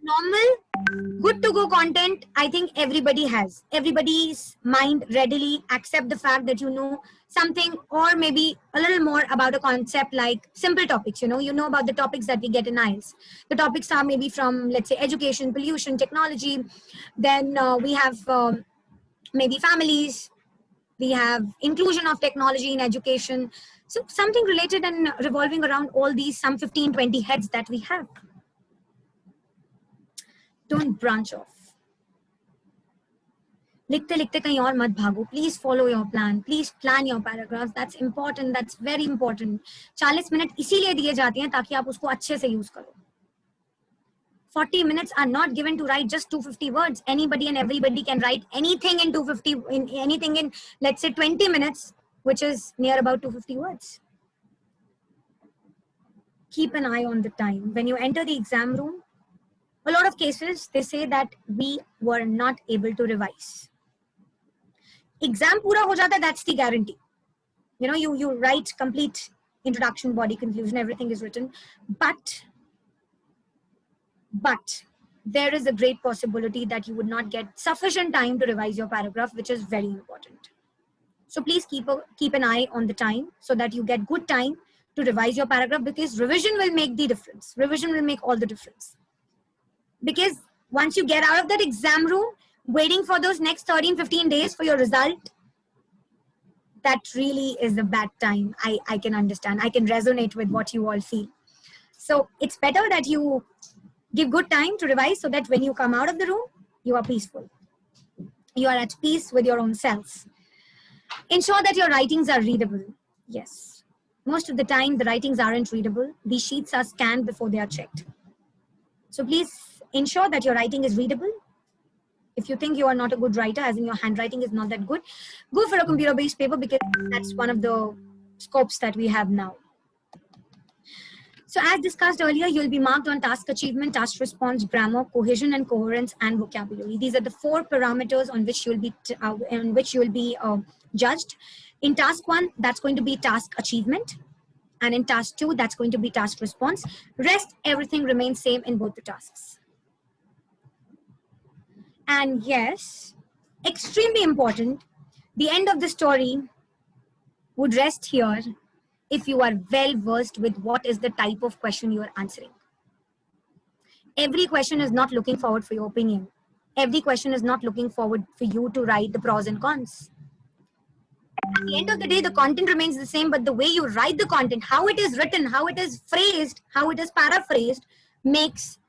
Normal, good to go content, I think everybody has. Everybody's mind readily accept the fact that you know something or maybe a little more about a concept like simple topics. You know about the topics that we get in IELTS. The topics are maybe from, let's say, education, pollution, technology. Then we have maybe families. We have inclusion of technology in education. So something related and revolving around all these some 15, 20 heads that we have. Don't branch off. लिखते लिखते कहीं और मत भागो. Please follow your plan. Please plan your paragraphs. That's important. That's very important. 40 minute इसीलिए दिए जाते हैं ताकि आप उसको अच्छे से यूज करो. 40 minutes are not given to write just 250 words. Anybody and everybody can write anything in 250, anything in, let's say, 20 minutes, which is near about 250 words. Keep an eye on the time. When you enter the exam room, a lot of cases, they say that we were not able to revise. Exam pura ho jata, that's the guarantee. You know, you write complete introduction, body, conclusion, everything is written. But there is a great possibility that you would not get sufficient time to revise your paragraph, which is very important. So please keep an eye on the time so that you get good time to revise your paragraph, because revision will make the difference. Revision will make all the difference. Because once you get out of that exam room, waiting for those next 13, 15 days for your result, that really is a bad time. I can understand. I can resonate with what you all feel. So it's better that you give good time to revise so that when you come out of the room, you are peaceful. You are at peace with your own self. Ensure that your writings are readable. Yes. Most of the time, the writings aren't readable. These sheets are scanned before they are checked. So please ensure that your writing is readable. If you think you are not a good writer, as in your handwriting is not that good, go for a computer-based paper, because that's one of the scopes that we have now. So as discussed earlier, you'll be marked on task achievement, task response, grammar, cohesion and coherence, and vocabulary. These are the 4 parameters on which you'll be judged. In task 1, that's going to be task achievement. And in task 2, that's going to be task response. Rest, everything remains same in both the tasks. And yes, extremely important, the end of the story would rest here if you are well versed with what is the type of question you are answering. Every question is not looking forward for your opinion. Every question is not looking forward for you to write the pros and cons. At the end of the day, the content remains the same, but the way you write the content, how it is written, how it is phrased, how it is paraphrased, makes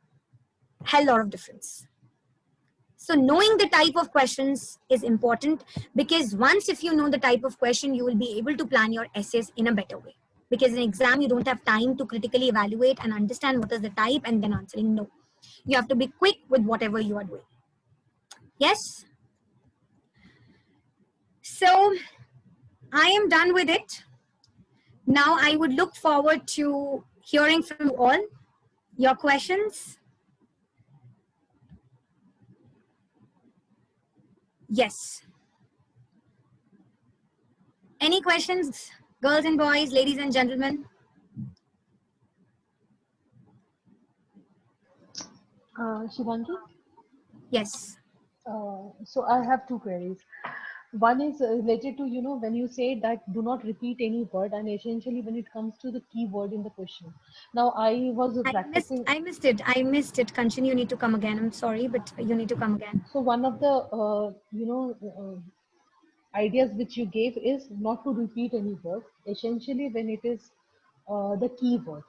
a hell lot of difference. So knowing the type of questions is important, because once if you know the type of question, you will be able to plan your essays in a better way. Because in exam, you don't have time to critically evaluate and understand what is the type and then answering. No, you have to be quick with whatever you are doing. Yes? So I am done with it. Now I would look forward to hearing from you all, your questions. Yes. Any questions, girls and boys, ladies and gentlemen? Shivangi? Yes. So I have 2 queries. One is related to, when you say that do not repeat any word, and essentially when it comes to the key word in the question. Now, I was practicing. I missed it. I missed it. Kanchan, you need to come again. I'm sorry, but you need to come again. So one of the, ideas which you gave is not to repeat any word, essentially when it is the key word,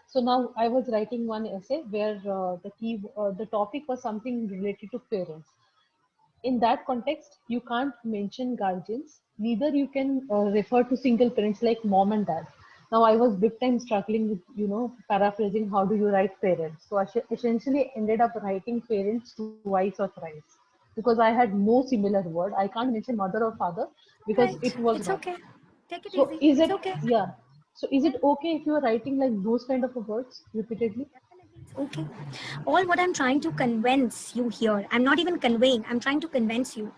So now I was writing one essay where the topic was something related to parents. In that context, you can't mention guardians, neither you can refer to single parents like mom and dad. Now I was big time struggling with, paraphrasing how do you write parents. So I essentially ended up writing parents twice or thrice because I had no similar word. I can't mention mother or father because Right. it was It's not. okay. Take it So easy. is It's it, okay. yeah. So is it okay if you are writing like those kind of words repeatedly? It's okay. All what I'm trying to convince you here, I'm not even conveying, I'm trying to convince you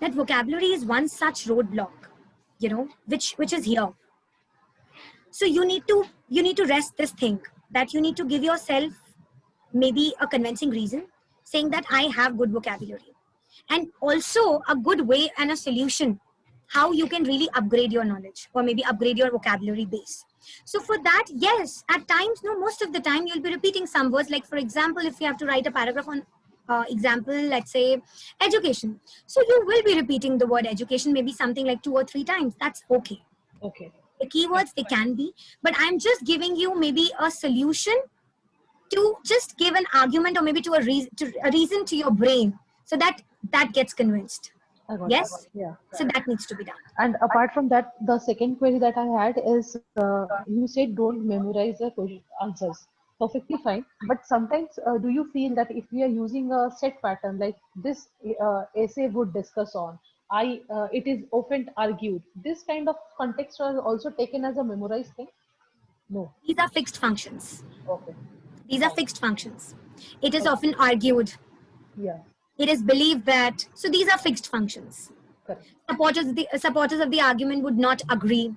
that vocabulary is one such roadblock, which is here. So you need to rest this thing, that you need to give yourself maybe a convincing reason saying that I have good vocabulary, and also a good way and a solution how you can really upgrade your knowledge or maybe upgrade your vocabulary base. So for that, yes, at times, no, most of the time you'll be repeating some words. Like for example, if you have to write a paragraph on example, let's say education, so you will be repeating the word education maybe something like 2 or 3 times. That's okay. Okay. The keywords, they can be, but I'm just giving you maybe a solution to just give an argument or maybe to a reason to your brain so that that gets convinced. I got it. Yes. Yeah. So that needs to be done. And apart from that, the second query that I had is you said don't memorize the answers. Perfectly fine. But sometimes, do you feel that if we are using a set pattern like this essay would discuss on, it is often argued, this kind of context are also taken as a memorized thing? No. These are fixed functions. Okay. These are fixed functions. It is often argued. Yeah. It is believed that. So these are fixed functions. Correct. Supporters of the argument would not agree.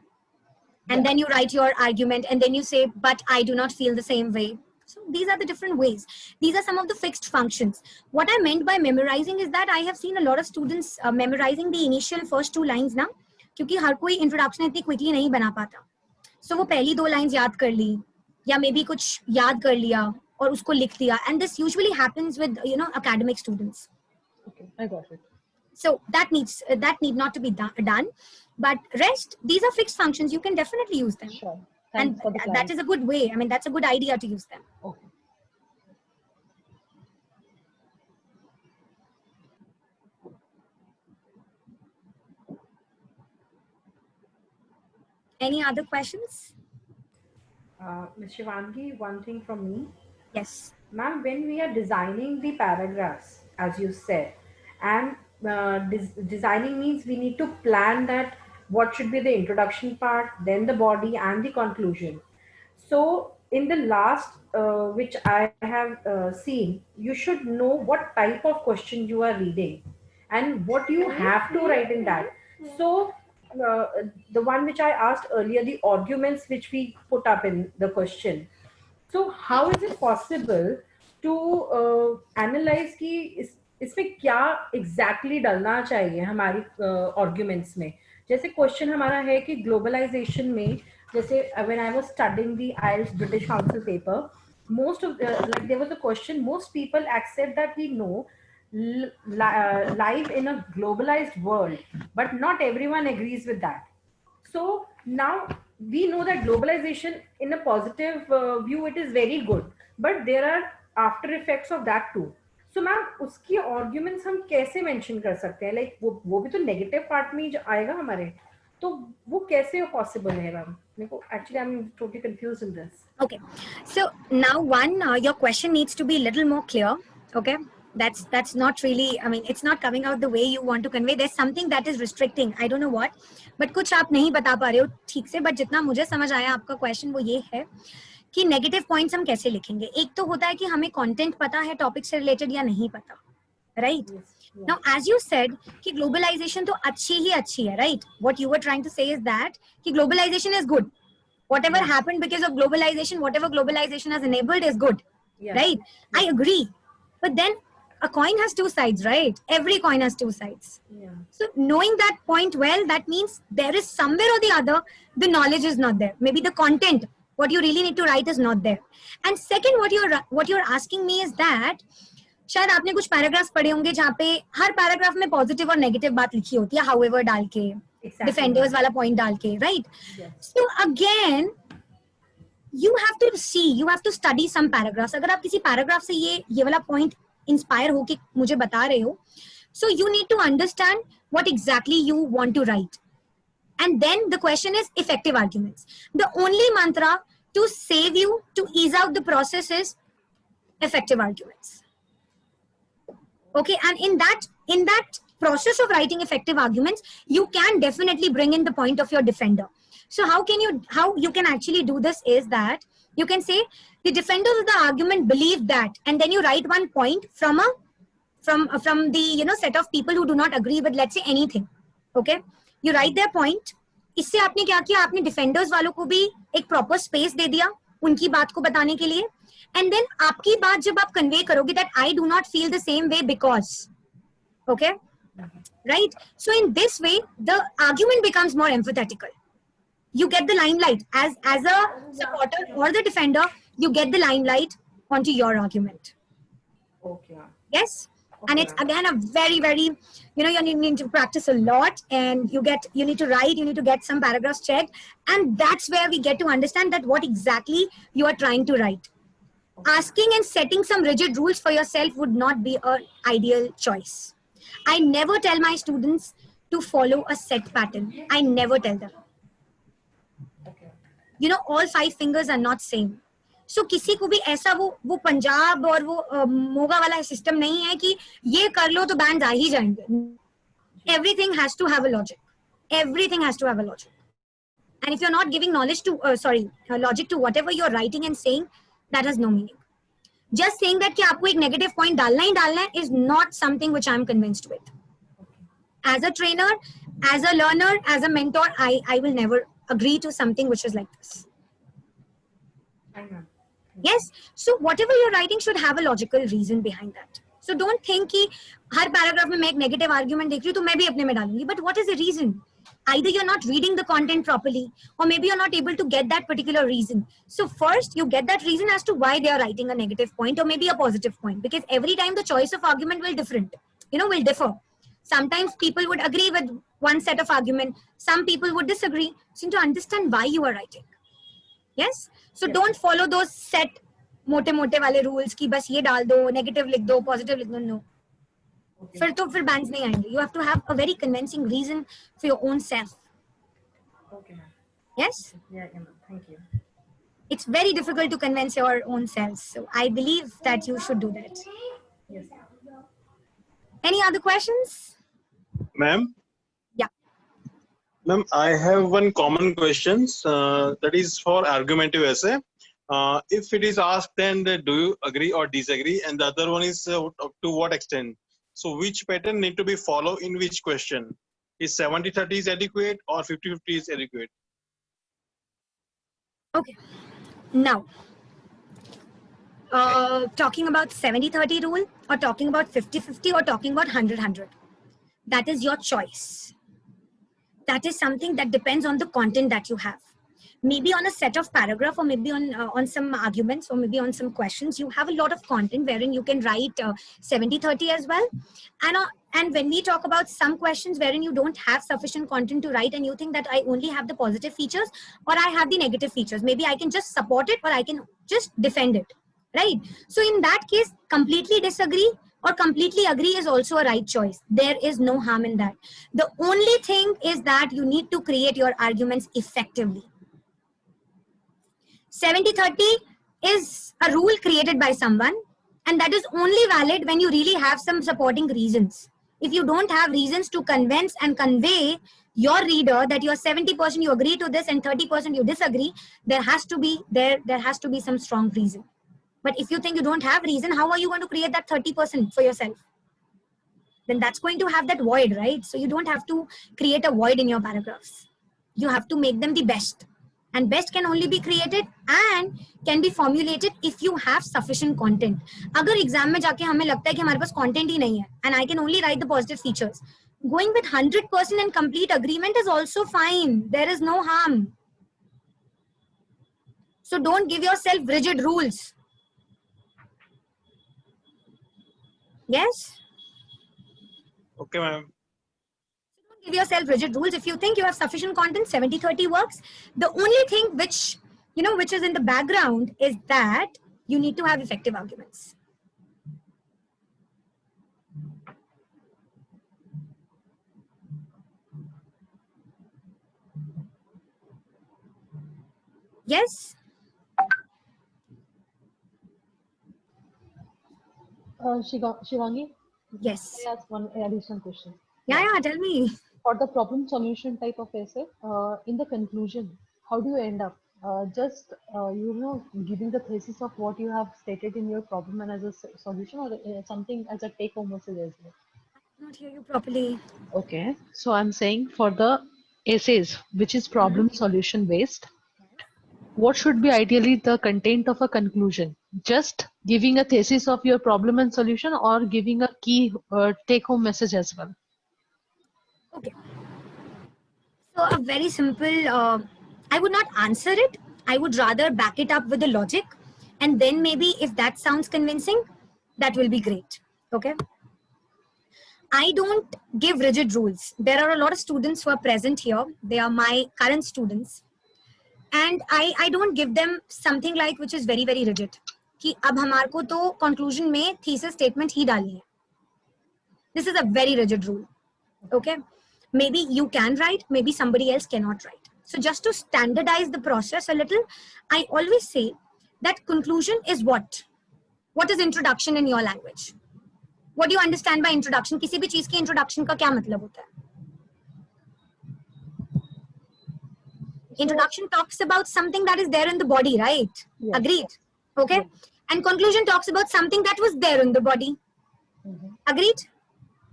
And then you write your argument and then you say, but I do not feel the same way. So these are the different ways. These are some of the fixed functions. What I meant by memorizing is that I have seen a lot of students memorizing the initial first 2 lines now, क्योंकि हर कोई introduction इतनी quickly नहीं बना पाता. So वो पहली 2 lines याद कर ली या मे बी कुछ याद कर लिया और उसको लिख दिया. And this usually happens with academic students. Okay, I got it. So that need not to be done. But rest, these are fixed functions. You can definitely use them. Sure. And Thanks for the that is a good way. I mean, that's a good idea to use them. Okay. Any other questions? Ms. Shivangi, one thing from me. Yes. Ma'am, when we are designing the paragraphs, as you said, and designing means we need to plan that what should be the introduction part, then the body and the conclusion. So in the last, which I have seen, you should know what type of question you are reading and what you have to write in that. So the one which I asked earlier, the arguments which we put up in the question. So how is it possible to analyze कि इसमें क्या exactly डलना चाहिए हमारी arguments में? जैसे question हमारा है कि globalization में, जैसे when I was studying the IELTS British Council paper, most of like there was a question, most people accept that we know live in a globalized world, but not everyone agrees with that. So now we know that globalization in a positive view, it is very good, but there are after effects of that too. So ma'am उसकी arguments हम कैसे mention कर सकते हैं? Like वो भी तो negative part में आएगा हमारे, तो वो कैसे possible है मैम? मेरे को actually I'm totally confused in this. Okay. So now your question needs to be a little more clear. Okay. That's not really, I mean, it's not coming out the way you want to convey. There's something that is restricting. I don't know what, but कुछ आप नहीं बता पा रहे हो ठीक से. But जितना मुझे समझ आया आपका question वो ये है कि negative points हम कैसे लिखेंगे. एक तो होता है कि हमें content पता है topic से related या नहीं पता, right? Yes. Yeah. Now, as you said, कि globalization तो अच्छी है, right? What you were trying to say is that कि globalization is good. Whatever happened because of globalization, whatever globalization has enabled is good, Yeah. right? I agree. But then a coin has two sides, right? Every coin has two sides. Yeah. So knowing that point well, that means there is somewhere or the other, the knowledge is not there. Maybe the content, what you really need to write is not there. And second, what you're asking me is that शायद आपने कुछ paragraphs पढ़े होंगे जहाँ पे हर paragraph में positive और negative बात लिखी होती है, हाउएवर डाल के, डिफेंडर्स वाला पॉइंट डाल के, right? So again you have to see, you have to study some paragraphs. अगर आप किसी पैराग्राफ से ये वाला पॉइंट इंस्पायर होके मुझे बता रहे हो, so you need to understand what exactly you want to write. And then the question is effective arguments. The only mantra to save you, to ease out the process is effective arguments. Okay, and in that process of writing effective arguments, you can definitely bring in the point of your defender. So how you can actually do this is that you can say the defenders of the argument believe that, and then you write one point from the set of people who do not agree with, let's say, anything. Okay, you write their point. इससे आपने क्या किया, आपने defenders वालों को भी एक proper space दे दिया उनकी बात को बताने के लिए, एंड देन आपकी बात जब आप कन्वे करोगे that I do not feel the same way because, okay, right? So in this way the argument becomes more emphatical. You get the limelight as a supporter or the defender. You get the limelight onto your argument. Okay. Yes. Okay. And it's again a very, very, you need to practice a lot, and you need to write, you need to get some paragraphs checked, and that's where we get to understand that what exactly you are trying to write. Okay. Asking and setting some rigid rules for yourself would not be an ideal choice. I never tell my students to follow a set pattern. I never tell them. All 5 fingers are not same. So किसी को भी ऐसा वो पंजाब और वो मोगा वाला system नहीं है कि ये कर लो तो बैंड्स आ ही जाएंगे. Everything has to have a logic. Everything has to have a logic. And if you're not giving logic to whatever you're writing and saying, that has no meaning. Just saying that कि आपको एक negative point डालना ही डालना है is not something which I'm convinced with. As a trainer, as a learner, as a mentor, I will never agree to something which is like this. I know. Yes. So whatever you're writing should have a logical reason behind that. So don't think कि हर paragraph में मैं एक negative argument देख रही हूँ तो मैं भी अपने में डालूंगी. But what is the reason? Either you're not reading the content properly, or maybe you're not able to get that particular reason. So first you get that reason as to why they are writing a negative point or maybe a positive point, because every time the choice of argument will differ. Sometimes people would agree with one set of argument. Some people would disagree. So you need to understand why you are writing. Yes? So don't follow those set mote wale rules ki bas ye dal do, negative likh do, positive likh do. No. फिर bands नहीं आएंगे. You have to have a very convincing reason for your own self. Okay. Yeah, Yes? yeah, thank you. It's very difficult to convince your own self. So I believe that you should do that. Yes. Any other questions? Ma'am? Yeah. Ma'am, I have one common question that is for argumentative essay. If it is asked, then do you agree or disagree? And the other one is to what extent? So which pattern need to be followed in which question? Is 70-30 is adequate or 50-50 is adequate? Okay. Now, talking about 70-30 rule, or talking about 50-50, or talking about 100-100. That is your choice. That is something that depends on the content that you have. Maybe on a set of paragraph, or maybe on some arguments, or maybe on some questions, you have a lot of content wherein you can write 70-30 as well. And when we talk about some questions wherein you don't have sufficient content to write and you think that I only have the positive features or I have the negative features, maybe I can just support it or I can just defend it, right? So in that case, completely disagree or completely agree is also a right choice. There is no harm in that. The only thing is that you need to create your arguments effectively. 70-30 is a rule created by someone, and that is only valid when you really have some supporting reasons. If you don't have reasons to convince and convey your reader that you're 70% you agree to this and 30% you disagree, there has to be some strong reason. But if you think you don't have reason, how are you going to create that 30% for yourself? Then that's going to have that void, right? So you don't have to create a void in your paragraphs. You have to make them the best. And best can only be created and can be formulated if you have sufficient content. अगर exam में जाके हमें लगता है कि हमारे पास content ही नहीं है and I can only write the positive features, going with 100% and complete agreement is also fine. There is no harm. So don't give yourself rigid rules. Yes? Okay, ma'am. Don't give yourself rigid rules. If you think you have sufficient content, 70-30 works. The only thing which is in the background is that you need to have effective arguments. Yes? Shivangi, Yes. I ask one additional question. Yeah, tell me. For the problem solution type of essay, in the conclusion, how do you end up? Just giving the thesis of what you have stated in your problem and as a solution, or something as a take-home message as well? I cannot hear you properly. Okay, so I'm saying for the essays, which is problem solution based, what should be ideally the content of a conclusion? Just giving a thesis of your problem and solution, or giving a key take-home message as well? Okay. So a very simple, I would not answer it. I would rather back it up with the logic. And then maybe if that sounds convincing, that will be great. Okay. I don't give rigid rules. There are a lot of students who are present here. They are my current students. And I don't give them something like which is very, very rigid. कि अब हमारे को तो conclusion में thesis statement ही डालनी है. This is a very rigid rule. Okay. Maybe you can write, maybe somebody else cannot write. So just to standardize the process a little, I always say that conclusion is what? What is introduction in your language? What do you understand by introduction? किसी भी चीज की introduction का क्या मतलब होता है? Introduction talks about something that is there in the body, right? Yes. Agreed? Okay. Yes. And conclusion talks about something that was there in the body. Agreed?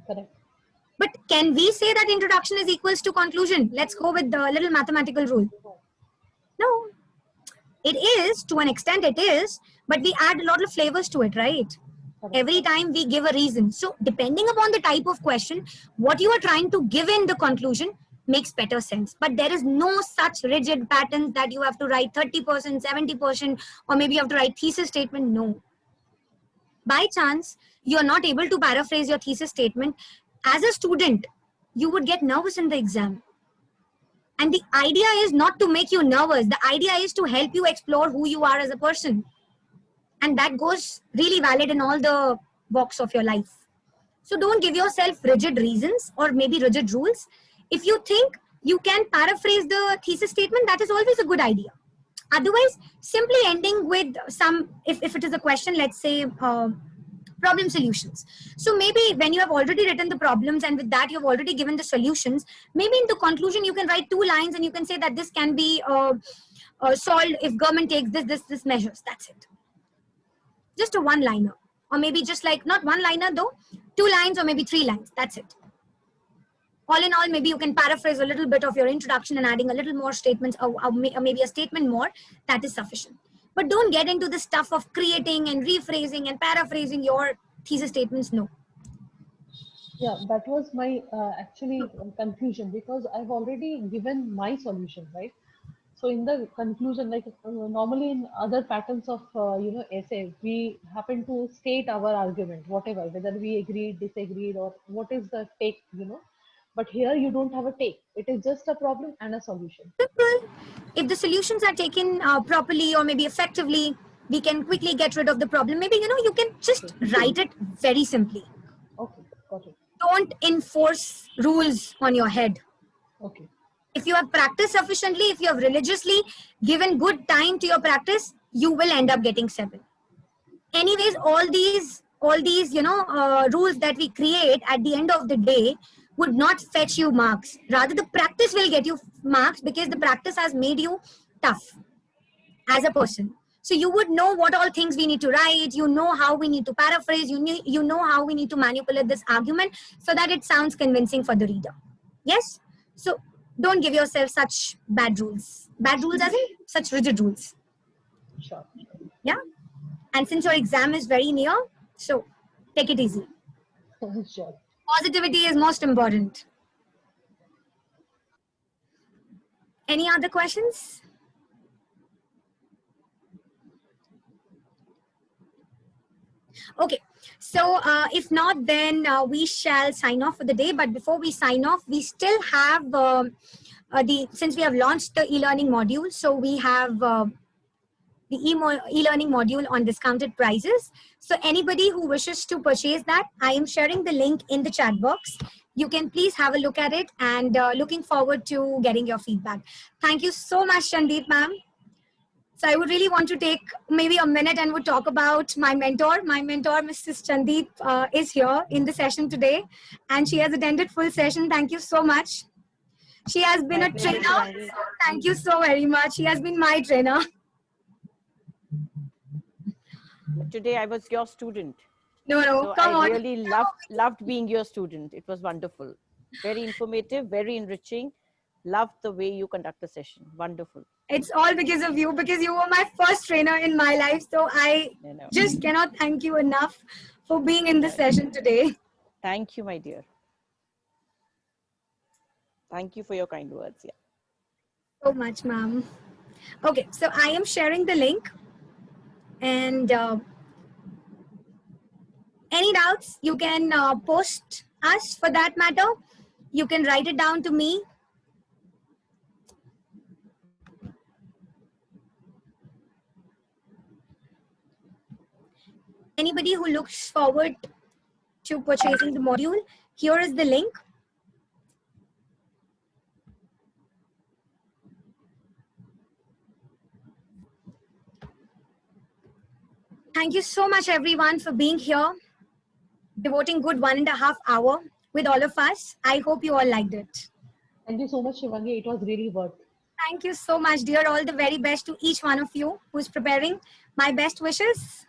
Correct. But can we say that introduction is equals to conclusion? Let's go with the little mathematical rule. No. It is, to an extent it is, but we add a lot of flavors to it, right? Every time we give a reason. So depending upon the type of question, what you are trying to give in the conclusion makes better sense. But there is no such rigid patterns that you have to write 30%, 70%, or maybe you have to write thesis statement. No. By chance, you are not able to paraphrase your thesis statement. As a student, you would get nervous in the exam. And the idea is not to make you nervous. The idea is to help you explore who you are as a person. And that goes really valid in all the walks of your life. So don't give yourself rigid reasons or maybe rigid rules. If you think you can paraphrase the thesis statement, that is always a good idea. Otherwise, simply ending with some, if it is a question, let's say, problem solutions. So maybe when you have already written the problems and with that you have already given the solutions, maybe in the conclusion you can write 2 lines and you can say that this can be solved if government takes this measures. That's it. Just a one-liner, or maybe just like not one-liner though, 2 lines or maybe 3 lines. That's it. All in all, maybe you can paraphrase a little bit of your introduction and adding a little more statements or maybe a statement more. That is sufficient. But don't get into the stuff of creating and rephrasing and paraphrasing your thesis statements. No. Yeah, that was my actually confusion, because I've already given my solution, right? So in the conclusion, like normally in other patterns of essay, we happen to state our argument, whatever, whether we agreed, disagreed, or what is the take, But here you don't have a take. It is just a problem and a solution. Simple. If the solutions are taken properly or maybe effectively, we can quickly get rid of the problem. Maybe, you can just write it very simply. Okay, got it. Don't enforce rules on your head. Okay. If you have practiced sufficiently, if you have religiously given good time to your practice, you will end up getting 7. Anyways, all these rules that we create at the end of the day would not fetch you marks. Rather, the practice will get you marks because the practice has made you tough as a person. So you would know what all things we need to write. You know how we need to paraphrase. You know how we need to manipulate this argument so that it sounds convincing for the reader. Yes? So don't give yourself such bad rules. Bad rules as in such rigid rules. Sure. Yeah. And since your exam is very near, so take it easy. Sure. Positivity is most important. Any other questions? Okay, so if not, then we shall sign off for the day. But before we sign off, we still have since we have launched the e-learning module, so we have the e-learning module on discounted prices. So anybody who wishes to purchase that, I am sharing the link in the chat box. You can please have a look at it, and looking forward to getting your feedback. Thank you so much, Chandeep ma'am. So I would really want to take maybe a minute and would talk about my mentor. My mentor, Mrs. Chandeep, is here in the session today, and she has attended full session. Thank you so much. She has been a trainer. Thank you so very much. She has been my trainer. Today I was your student. No, So come I on. really loved being your student. It was wonderful. Very informative, very enriching. Loved the way you conduct the session. Wonderful. It's all because of you, because you were my first trainer in my life. So I just cannot thank you enough for being in the session today. Thank you, my dear. Thank you for your kind words. Yeah. So much, ma'am. Okay, so I am sharing the link, and any doubts you can post us. For that matter, you can write it down to me. Anybody who looks forward to purchasing the module, here is the link. Thank you so much, everyone, for being here, devoting good 1.5 hours with all of us. I hope you all liked it. Thank you so much, Shivangi. It was really worth. Thank you so much, dear. All the very best to each one of you who's preparing. My best wishes.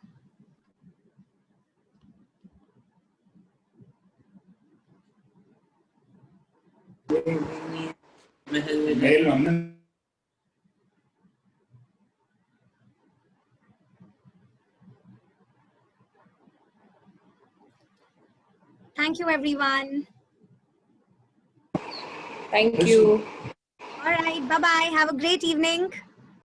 Thank you, everyone. Thank you. All right. Bye-bye. Have a great evening.